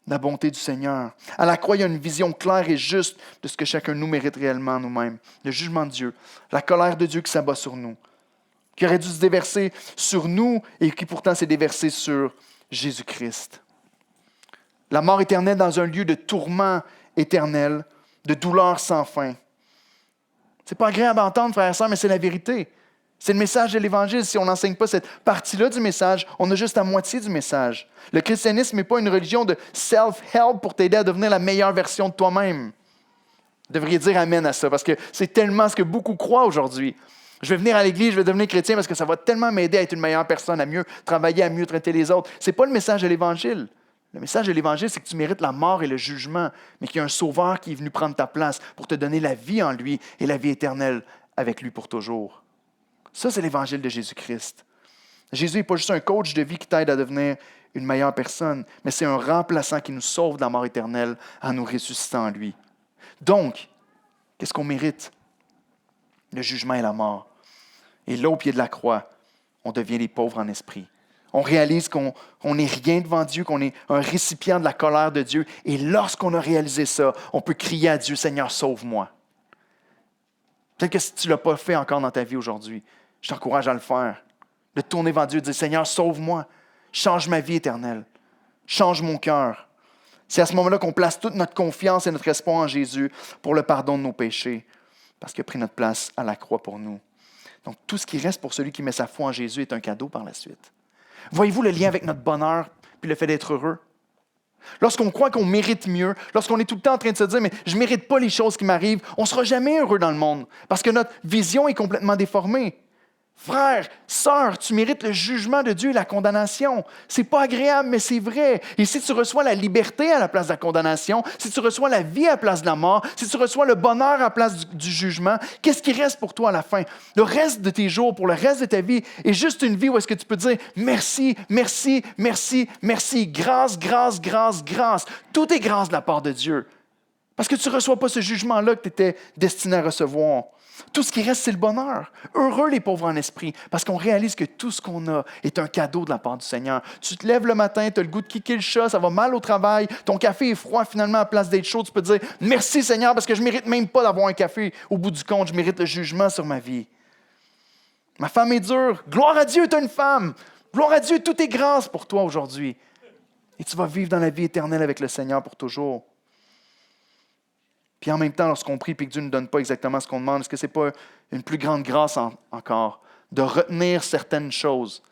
la bonté du Seigneur. À la croix, il y a une vision claire et juste de ce que chacun de nous mérite réellement nous-mêmes. Le jugement de Dieu, la colère de Dieu qui s'abat sur nous, qui aurait dû se déverser sur nous et qui pourtant s'est déversé sur Jésus-Christ. La mort éternelle dans un lieu de tourment éternel, de douleur sans fin. Ce n'est pas agréable à entendre, frères et sœurs, mais c'est la vérité. C'est le message de l'Évangile. Si on n'enseigne pas cette partie-là du message, on a juste la moitié du message. Le christianisme n'est pas une religion de self-help pour t'aider à devenir la meilleure version de toi-même. Vous devriez dire amen à ça, parce que c'est tellement ce que beaucoup croient aujourd'hui. Je vais venir à l'Église, je vais devenir chrétien parce que ça va tellement m'aider à être une meilleure personne, à mieux travailler, à mieux traiter les autres. Ce n'est pas le message de l'Évangile. Le message de l'Évangile, c'est que tu mérites la mort et le jugement, mais qu'il y a un Sauveur qui est venu prendre ta place pour te donner la vie en lui et la vie éternelle avec lui pour toujours. Ça, c'est l'Évangile de Jésus-Christ. Jésus n'est pas juste un coach de vie qui t'aide à devenir une meilleure personne, mais c'est un remplaçant qui nous sauve de la mort éternelle en nous ressuscitant en lui. Donc, qu'est-ce qu'on mérite? Le jugement et la mort. Et là, au pied de la croix, on devient les pauvres en esprit. On réalise qu'on n'est rien devant Dieu, qu'on est un récipient de la colère de Dieu. Et lorsqu'on a réalisé ça, on peut crier à Dieu, « Seigneur, sauve-moi. » Peut-être que si tu ne l'as pas fait encore dans ta vie aujourd'hui, je t'encourage à le faire. De te tourner vers Dieu et de dire, « Seigneur, sauve-moi. Change ma vie éternelle. Change mon cœur. » C'est à ce moment-là qu'on place toute notre confiance et notre espoir en Jésus pour le pardon de nos péchés, parce qu'il a pris notre place à la croix pour nous. Donc, tout ce qui reste pour celui qui met sa foi en Jésus est un cadeau par la suite. Voyez-vous le lien avec notre bonheur puis le fait d'être heureux? Lorsqu'on croit qu'on mérite mieux, lorsqu'on est tout le temps en train de se dire « mais je ne mérite pas les choses qui m'arrivent », on ne sera jamais heureux dans le monde parce que notre vision est complètement déformée. Frère, sœur, tu mérites le jugement de Dieu et la condamnation. C'est pas agréable, mais c'est vrai. Et si tu reçois la liberté à la place de la condamnation, si tu reçois la vie à la place de la mort, si tu reçois le bonheur à la place du jugement, qu'est-ce qui reste pour toi à la fin? Le reste de tes jours, pour le reste de ta vie, est juste une vie où est-ce que tu peux dire merci, merci, merci, merci, grâce, grâce, grâce, grâce. Tout est grâce de la part de Dieu. Parce que tu ne reçois pas ce jugement-là que tu étais destiné à recevoir. Tout ce qui reste, c'est le bonheur. Heureux les pauvres en esprit, parce qu'on réalise que tout ce qu'on a est un cadeau de la part du Seigneur. Tu te lèves le matin, tu as le goût de kicker le chat, ça va mal au travail, ton café est froid, finalement, à place d'être chaud, tu peux te dire « Merci Seigneur, parce que je ne mérite même pas d'avoir un café. Au bout du compte, je mérite le jugement sur ma vie. Ma femme est dure. Gloire à Dieu, tu es une femme. Gloire à Dieu, tout est grâce pour toi aujourd'hui. Et tu vas vivre dans la vie éternelle avec le Seigneur pour toujours. » Puis en même temps, lorsqu'on prie et que Dieu ne nous donne pas exactement ce qu'on demande, est-ce que ce n'est pas une plus grande grâce encore de retenir certaines choses,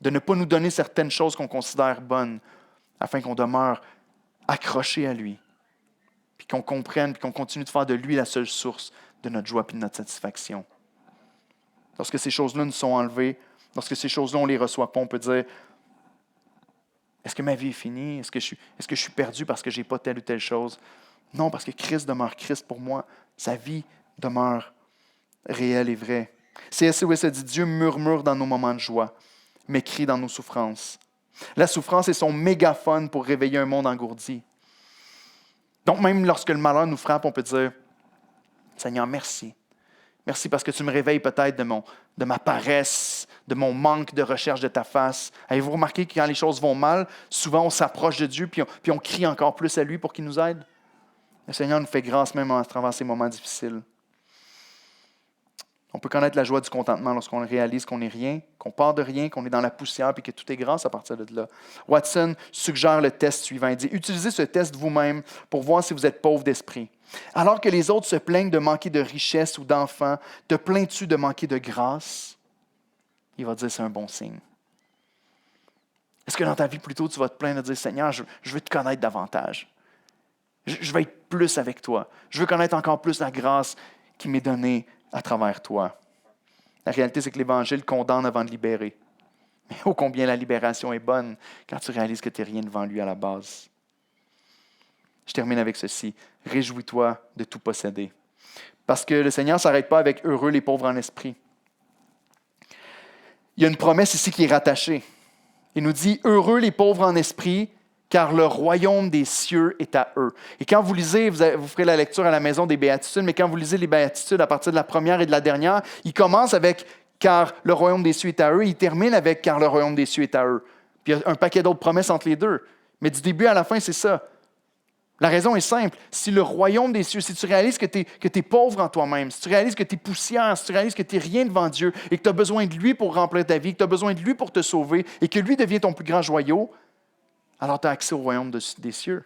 de ne pas nous donner certaines choses qu'on considère bonnes, afin qu'on demeure accroché à lui, puis qu'on comprenne, puis qu'on continue de faire de lui la seule source de notre joie et de notre satisfaction. Lorsque ces choses-là nous sont enlevées, lorsque ces choses-là, on ne les reçoit pas, on peut dire « Est-ce que ma vie est finie? Est-ce que je suis perdu parce que je n'ai pas telle ou telle chose? » Non, parce que Christ demeure Christ pour moi. Sa vie demeure réel et vrai. C.S. Lewis a dit, Dieu murmure dans nos moments de joie, mais crie dans nos souffrances. La souffrance est son mégaphone pour réveiller un monde engourdi. Donc même lorsque le malheur nous frappe, on peut dire, Seigneur, merci. Merci parce que tu me réveilles peut-être de ma paresse, de mon manque de recherche de ta face. Avez-vous remarqué que quand les choses vont mal, souvent on s'approche de Dieu puis on crie encore plus à lui pour qu'il nous aide? Le Seigneur nous fait grâce même à travers ces moments difficiles. On peut connaître la joie du contentement lorsqu'on réalise qu'on n'est rien, qu'on part de rien, qu'on est dans la poussière et que tout est grâce à partir de là. Watson suggère le test suivant. Il dit, utilisez ce test vous-même pour voir si vous êtes pauvre d'esprit. Alors que les autres se plaignent de manquer de richesse ou d'enfants, te plains-tu de manquer de grâce? Il va dire, c'est un bon signe. Est-ce que dans ta vie, plutôt, tu vas te plaindre de dire, Seigneur, je veux te connaître davantage. Je veux être plus avec toi. Je veux connaître encore plus la grâce qui m'est donnée à travers toi. La réalité, c'est que l'Évangile condamne avant de libérer. Mais ô combien la libération est bonne quand tu réalises que tu n'es rien devant lui à la base. Je termine avec ceci. Réjouis-toi de tout posséder. Parce que le Seigneur ne s'arrête pas avec « heureux les pauvres en esprit ». Il y a une promesse ici qui est rattachée. Il nous dit « heureux les pauvres en esprit » car le royaume des cieux est à eux. Et quand vous lisez, vous ferez la lecture à la maison des béatitudes, mais quand vous lisez les béatitudes à partir de la première et de la dernière, il commence avec « car le royaume des cieux est à eux », il termine avec « car le royaume des cieux est à eux ». Puis il y a un paquet d'autres promesses entre les deux. Mais du début à la fin, c'est ça. La raison est simple. Si le royaume des cieux, si tu réalises que tu es pauvre en toi-même, si tu réalises que tu es poussière, si tu réalises que tu n'es rien devant Dieu et que tu as besoin de lui pour remplir ta vie, que tu as besoin de lui pour te sauver et que lui devient ton plus grand joyau, alors tu as accès au royaume des cieux.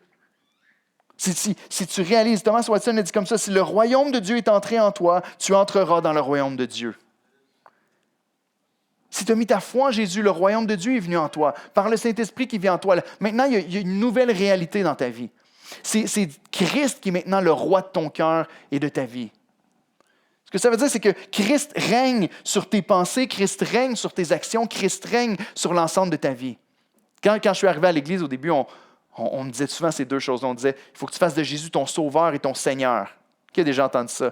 Si tu réalises, Thomas Watson a dit comme ça, si le royaume de Dieu est entré en toi, tu entreras dans le royaume de Dieu. Si tu as mis ta foi en Jésus, le royaume de Dieu est venu en toi, par le Saint-Esprit qui vit en toi. Maintenant, il y a une nouvelle réalité dans ta vie. C'est Christ qui est maintenant le roi de ton cœur et de ta vie. Ce que ça veut dire, c'est que Christ règne sur tes pensées, Christ règne sur tes actions, Christ règne sur l'ensemble de ta vie. Quand je suis arrivé à l'Église, au début, on me disait souvent ces deux choses. On disait, il faut que tu fasses de Jésus ton sauveur et ton Seigneur. Qui a déjà entendu ça?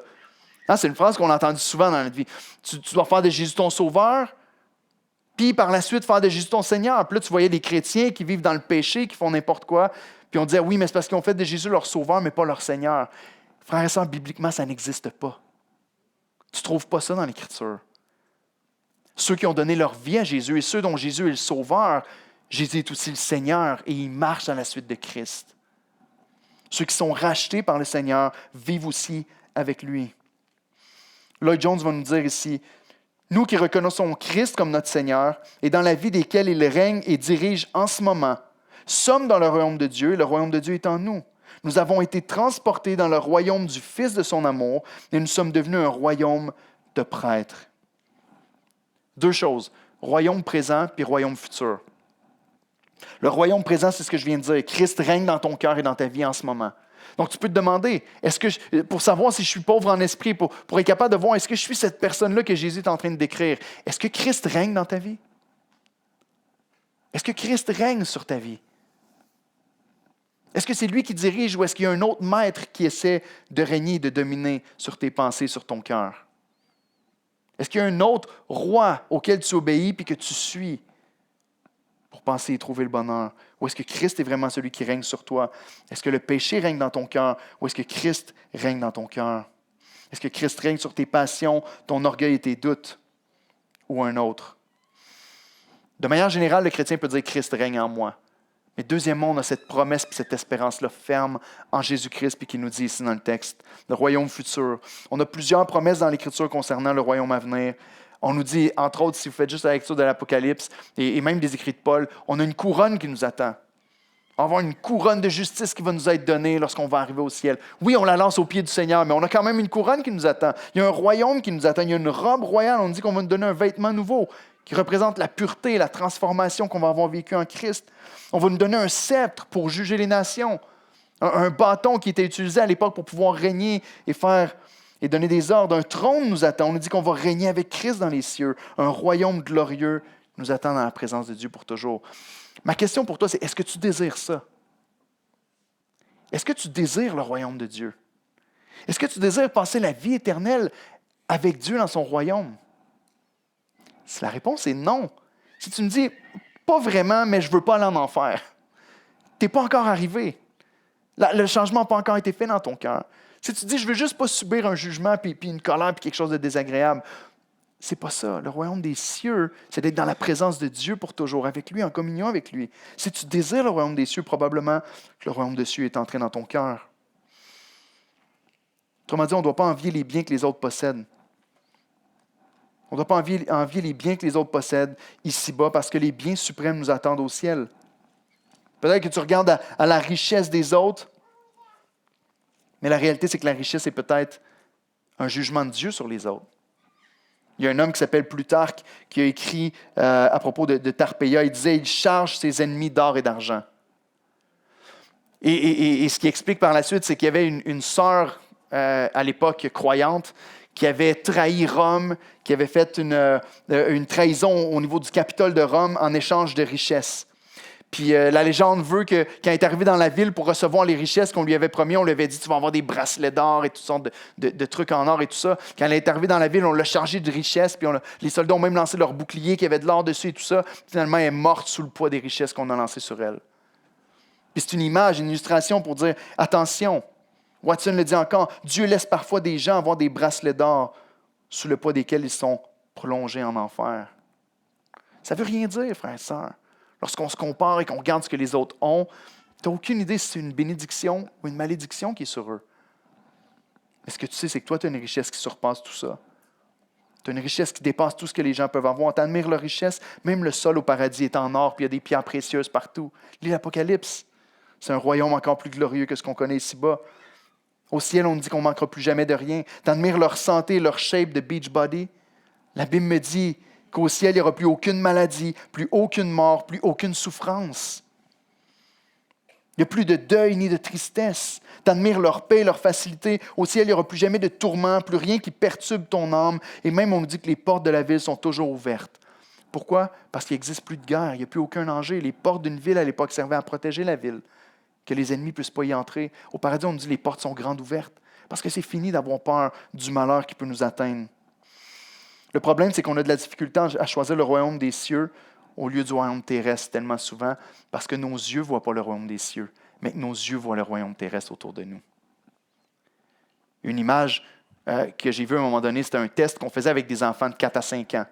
C'est une phrase qu'on a entendue souvent dans notre vie. Tu dois faire de Jésus ton sauveur, puis par la suite, faire de Jésus ton Seigneur. Puis là, tu voyais des chrétiens qui vivent dans le péché, qui font n'importe quoi. Puis on disait, oui, mais c'est parce qu'ils ont fait de Jésus leur sauveur, mais pas leur Seigneur. Frères et sœurs, bibliquement, ça n'existe pas. Tu ne trouves pas ça dans l'Écriture. Ceux qui ont donné leur vie à Jésus et ceux dont Jésus est le sauveur, Jésus est aussi le Seigneur et il marche dans la suite de Christ. Ceux qui sont rachetés par le Seigneur vivent aussi avec lui. Lloyd Jones va nous dire ici, nous qui reconnaissons Christ comme notre Seigneur et dans la vie desquels il règne et dirige en ce moment, sommes dans le royaume de Dieu et le royaume de Dieu est en nous. Nous avons été transportés dans le royaume du Fils de son amour et nous sommes devenus un royaume de prêtres. Deux choses, royaume présent puis royaume futur. Le royaume présent, c'est ce que je viens de dire. Christ règne dans ton cœur et dans ta vie en ce moment. Donc, tu peux te demander, pour savoir si je suis pauvre en esprit, pour être capable de voir, est-ce que je suis cette personne-là que Jésus est en train de décrire? Est-ce que Christ règne dans ta vie? Est-ce que Christ règne sur ta vie? Est-ce que c'est lui qui dirige ou est-ce qu'il y a un autre maître qui essaie de régner, de dominer sur tes pensées, sur ton cœur? Est-ce qu'il y a un autre roi auquel tu obéis et que tu suis pour penser et trouver le bonheur? Ou est-ce que Christ est vraiment celui qui règne sur toi? Est-ce que le péché règne dans ton cœur? Ou est-ce que Christ règne dans ton cœur? Est-ce que Christ règne sur tes passions, ton orgueil et tes doutes? Ou un autre? De manière générale, le chrétien peut dire « Christ règne en moi ». Mais deuxièmement, on a cette promesse et cette espérance-là ferme en Jésus-Christ, puis qui nous dit ici dans le texte, le royaume futur. On a plusieurs promesses dans l'Écriture concernant le royaume à venir. On nous dit, entre autres, si vous faites juste la lecture de l'Apocalypse et même des écrits de Paul, on a une couronne qui nous attend. On va avoir une couronne de justice qui va nous être donnée lorsqu'on va arriver au ciel. Oui, on la lance aux pieds du Seigneur, mais on a quand même une couronne qui nous attend. Il y a un royaume qui nous attend. Il y a une robe royale. On nous dit qu'on va nous donner un vêtement nouveau qui représente la pureté, la transformation qu'on va avoir vécue en Christ. On va nous donner un sceptre pour juger les nations. Un bâton qui était utilisé à l'époque pour pouvoir régner et donner des ordres. Un trône nous attend. On nous dit qu'on va régner avec Christ dans les cieux. Un royaume glorieux nous attend dans la présence de Dieu pour toujours. Ma question pour toi, c'est est-ce que tu désires ça? Est-ce que tu désires le royaume de Dieu? Est-ce que tu désires passer la vie éternelle avec Dieu dans son royaume? Si la réponse est non. Si tu me dis, pas vraiment, mais je ne veux pas aller en enfer, tu n'es pas encore arrivé. Le changement n'a pas encore été fait dans ton cœur. Si tu dis, je ne veux juste pas subir un jugement, puis une colère, puis quelque chose de désagréable, c'est pas ça. Le royaume des cieux, c'est d'être dans la présence de Dieu pour toujours, avec lui, en communion avec lui. Si tu désires le royaume des cieux, probablement que le royaume des cieux est entré dans ton cœur. Autrement dit, on ne doit pas envier les biens que les autres possèdent. On ne doit pas envier les biens que les autres possèdent ici-bas, parce que les biens suprêmes nous attendent au ciel. Peut-être que tu regardes à la richesse des autres, mais la réalité, c'est que la richesse est peut-être un jugement de Dieu sur les autres. Il y a un homme qui s'appelle Plutarque qui a écrit à propos de Tarpeia. Il disait, il charge ses ennemis d'or et d'argent. Et ce qui explique par la suite, c'est qu'il y avait une sœur à l'époque croyante qui avait trahi Rome, qui avait fait une trahison au niveau du Capitole de Rome en échange de richesses. Puis la légende veut que quand elle est arrivée dans la ville pour recevoir les richesses qu'on lui avait promis, on lui avait dit, tu vas avoir des bracelets d'or et toutes sortes de trucs en or et tout ça. Quand elle est arrivée dans la ville, on l'a chargée de richesses, puis les soldats ont même lancé leur bouclier qui avait de l'or dessus et tout ça. Finalement, elle est morte sous le poids des richesses qu'on a lancées sur elle. Puis c'est une image, une illustration pour dire, attention, Watson le dit encore, Dieu laisse parfois des gens avoir des bracelets d'or sous le poids desquels ils sont plongés en enfer. Ça ne veut rien dire, frères et sœurs. Lorsqu'on se compare et qu'on regarde ce que les autres ont, tu n'as aucune idée si c'est une bénédiction ou une malédiction qui est sur eux. Mais ce que tu sais, c'est que toi, tu as une richesse qui surpasse tout ça. Tu as une richesse qui dépasse tout ce que les gens peuvent avoir. Tu admires leur richesse, même le sol au paradis est en or, puis il y a des pierres précieuses partout. Lis l'Apocalypse. C'est un royaume encore plus glorieux que ce qu'on connaît ici-bas. Au ciel, on dit qu'on ne manquera plus jamais de rien. Tu admires leur santé, leur shape de beach body. La Bible me dit qu'au ciel, il n'y aura plus aucune maladie, plus aucune mort, plus aucune souffrance. Il n'y a plus de deuil ni de tristesse. Tu admires leur paix, leur facilité. Au ciel, il n'y aura plus jamais de tourment, plus rien qui perturbe ton âme. Et même, on nous dit que les portes de la ville sont toujours ouvertes. Pourquoi? Parce qu'il n'existe plus de guerre, il n'y a plus aucun danger. Les portes d'une ville, à l'époque, servaient à protéger la ville, que les ennemis ne puissent pas y entrer. Au paradis, on nous dit que les portes sont grandes ouvertes, parce que c'est fini d'avoir peur du malheur qui peut nous atteindre. Le problème, c'est qu'on a de la difficulté à choisir le royaume des cieux au lieu du royaume terrestre tellement souvent, parce que nos yeux ne voient pas le royaume des cieux, mais que nos yeux voient le royaume terrestre autour de nous. Une image que j'ai vue à un moment donné, c'était un test qu'on faisait avec des enfants de 4 à 5 ans.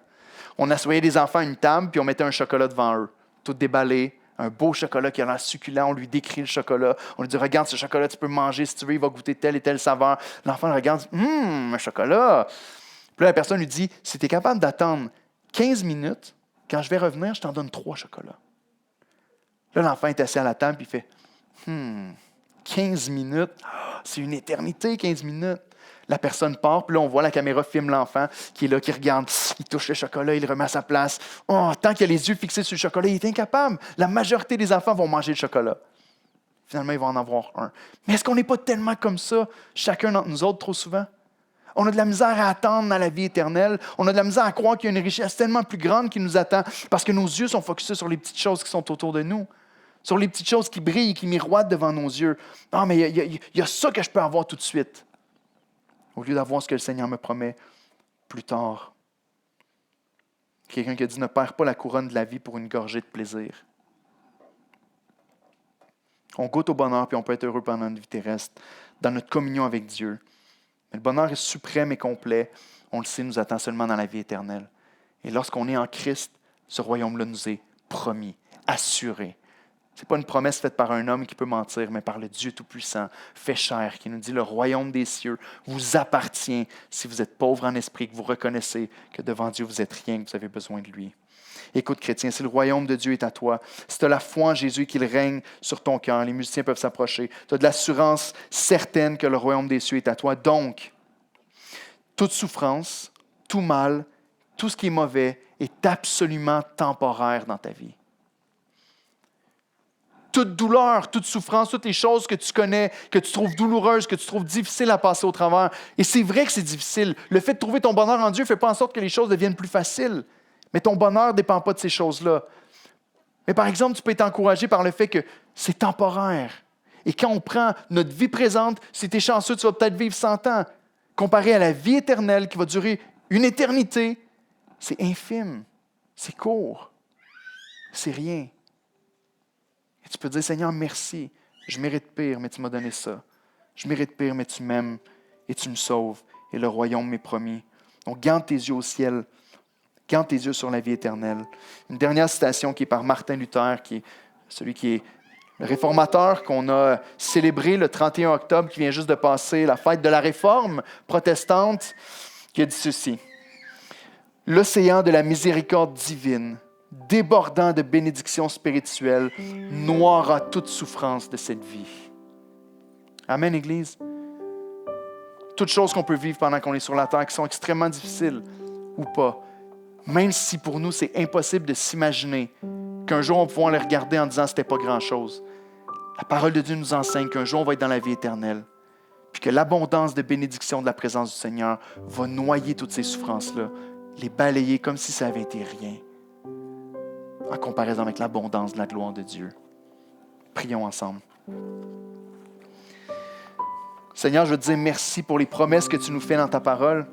On assoyait des enfants à une table, puis on mettait un chocolat devant eux, tout déballé, un beau chocolat qui a l'air succulent, on lui décrit le chocolat, on lui dit « Regarde ce chocolat, tu peux le manger si tu veux, il va goûter telle et telle saveur. » L'enfant le regarde, « un chocolat! » Puis là, la personne lui dit, si tu es capable d'attendre 15 minutes, quand je vais revenir, je t'en donne 3 chocolats. Là, l'enfant est assis à la table et il fait, 15 minutes, c'est une éternité, 15 minutes. La personne part, puis là, on voit la caméra filme l'enfant qui est là, qui regarde, il touche le chocolat, il le remet à sa place. Oh, tant qu'il a les yeux fixés sur le chocolat, il est incapable. La majorité des enfants vont manger le chocolat. Finalement, il va en avoir un. Mais est-ce qu'on n'est pas tellement comme ça, chacun d'entre nous autres, trop souvent? On a de la misère à attendre dans la vie éternelle. On a de la misère à croire qu'il y a une richesse tellement plus grande qui nous attend parce que nos yeux sont focusés sur les petites choses qui sont autour de nous, sur les petites choses qui brillent et qui miroitent devant nos yeux. Ah, mais il y a ça que je peux avoir tout de suite, au lieu d'avoir ce que le Seigneur me promet plus tard. Quelqu'un qui a dit « Ne perds pas la couronne de la vie pour une gorgée de plaisir. » On goûte au bonheur puis on peut être heureux pendant une vie terrestre, dans notre communion avec Dieu. Mais le bonheur est suprême et complet. On le sait, nous attend seulement dans la vie éternelle. Et lorsqu'on est en Christ, ce royaume-là nous est promis, assuré. Ce n'est pas une promesse faite par un homme qui peut mentir, mais par le Dieu Tout-Puissant, fait chair, qui nous dit le royaume des cieux vous appartient si vous êtes pauvre en esprit, que vous reconnaissez que devant Dieu vous êtes rien, que vous avez besoin de lui. Écoute, chrétien, si le royaume de Dieu est à toi, si tu as la foi en Jésus et qu'il règne sur ton cœur, les musiciens peuvent s'approcher, tu as de l'assurance certaine que le royaume des cieux est à toi. Donc, toute souffrance, tout mal, tout ce qui est mauvais est absolument temporaire dans ta vie. Toute douleur, toute souffrance, toutes les choses que tu connais, que tu trouves douloureuses, que tu trouves difficiles à passer au travers. Et c'est vrai que c'est difficile. Le fait de trouver ton bonheur en Dieu ne fait pas en sorte que les choses deviennent plus faciles. Mais ton bonheur ne dépend pas de ces choses-là. Mais par exemple, tu peux être encouragé par le fait que c'est temporaire. Et quand on prend notre vie présente, si tu es chanceux, tu vas peut-être vivre 100 ans. comparé à la vie éternelle qui va durer une éternité, c'est infime, c'est court, c'est rien. Et tu peux dire, Seigneur, merci, je mérite pire, mais tu m'as donné ça. Je mérite pire, mais tu m'aimes et tu me sauves, et le royaume m'est promis. Donc, garde tes yeux au ciel, garde tes yeux sur la vie éternelle. Une dernière citation qui est par Martin Luther, qui est celui qui est le réformateur qu'on a célébré le 31 octobre, qui vient juste de passer, la fête de la réforme protestante, qui a dit ceci. « L'océan de la miséricorde divine, débordant de bénédictions spirituelles, noiera toute souffrance de cette vie. » Amen, Église. Toutes choses qu'on peut vivre pendant qu'on est sur la terre, qui sont extrêmement difficiles ou pas, même si pour nous c'est impossible de s'imaginer qu'un jour on va pouvoir les regarder en disant que ce n'était pas grand-chose. La parole de Dieu nous enseigne qu'un jour on va être dans la vie éternelle, puis que l'abondance de bénédictions de la présence du Seigneur va noyer toutes ces souffrances-là, les balayer comme si ça avait été rien, en comparaison avec l'abondance de la gloire de Dieu. Prions ensemble. Seigneur, je veux te dire merci pour les promesses que tu nous fais dans ta parole.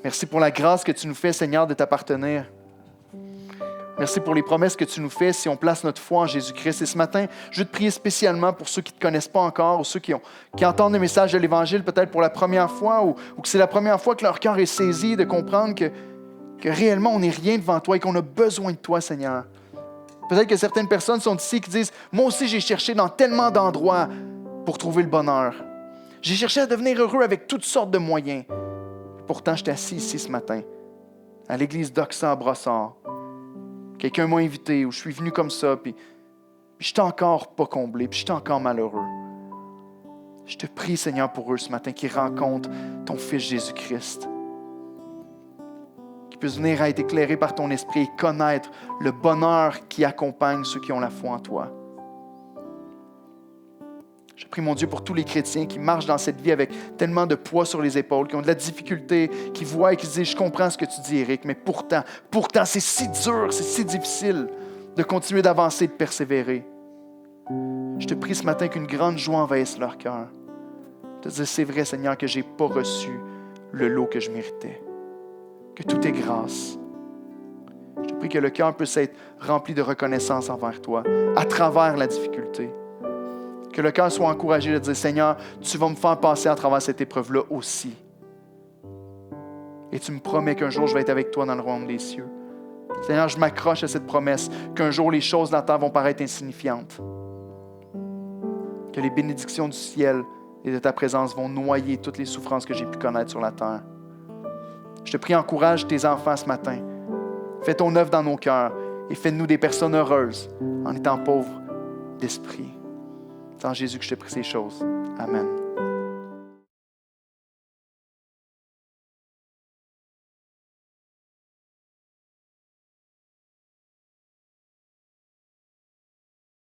Merci pour la grâce que tu nous fais, Seigneur, de t'appartenir. Merci pour les promesses que tu nous fais si on place notre foi en Jésus-Christ. Et ce matin, je veux te prier spécialement pour ceux qui ne te connaissent pas encore ou ceux qui entendent le message de l'Évangile peut-être pour la première fois ou que c'est la première fois que leur cœur est saisi de comprendre que réellement on n'est rien devant toi et qu'on a besoin de toi, Seigneur. Peut-être que certaines personnes sont ici qui disent « Moi aussi, j'ai cherché dans tellement d'endroits pour trouver le bonheur. J'ai cherché à devenir heureux avec toutes sortes de moyens. Pourtant, je suis assis ici ce matin, à l'église d'Oxan à Brossard. Quelqu'un m'a invité ou je suis venu comme ça, puis je suis encore pas comblé, puis je suis encore malheureux. Je te prie, Seigneur, pour eux ce matin, qu'ils rencontrent ton Fils Jésus-Christ. Qu'ils puissent venir à être éclairés par ton esprit et connaître le bonheur qui accompagne ceux qui ont la foi en toi. Je prie, mon Dieu, pour tous les chrétiens qui marchent dans cette vie avec tellement de poids sur les épaules, qui ont de la difficulté, qui voient et qui se disent « Je comprends ce que tu dis, Éric, mais pourtant, c'est si dur, c'est si difficile de continuer d'avancer, de persévérer. » Je te prie ce matin qu'une grande joie envahisse leur cœur. De dire « C'est vrai, Seigneur, que je n'ai pas reçu le lot que je méritais, que tout est grâce. » Je te prie que le cœur puisse être rempli de reconnaissance envers toi, à travers la difficulté. Que le cœur soit encouragé de dire, Seigneur, tu vas me faire passer à travers cette épreuve-là aussi. Et tu me promets qu'un jour, je vais être avec toi dans le royaume des cieux. Seigneur, je m'accroche à cette promesse qu'un jour, les choses de la terre vont paraître insignifiantes. Que les bénédictions du ciel et de ta présence vont noyer toutes les souffrances que j'ai pu connaître sur la terre. Je te prie, encourage tes enfants ce matin. Fais ton œuvre dans nos cœurs et fais-nous des personnes heureuses en étant pauvres d'esprit. C'est en Jésus que je te prie ces choses. Amen.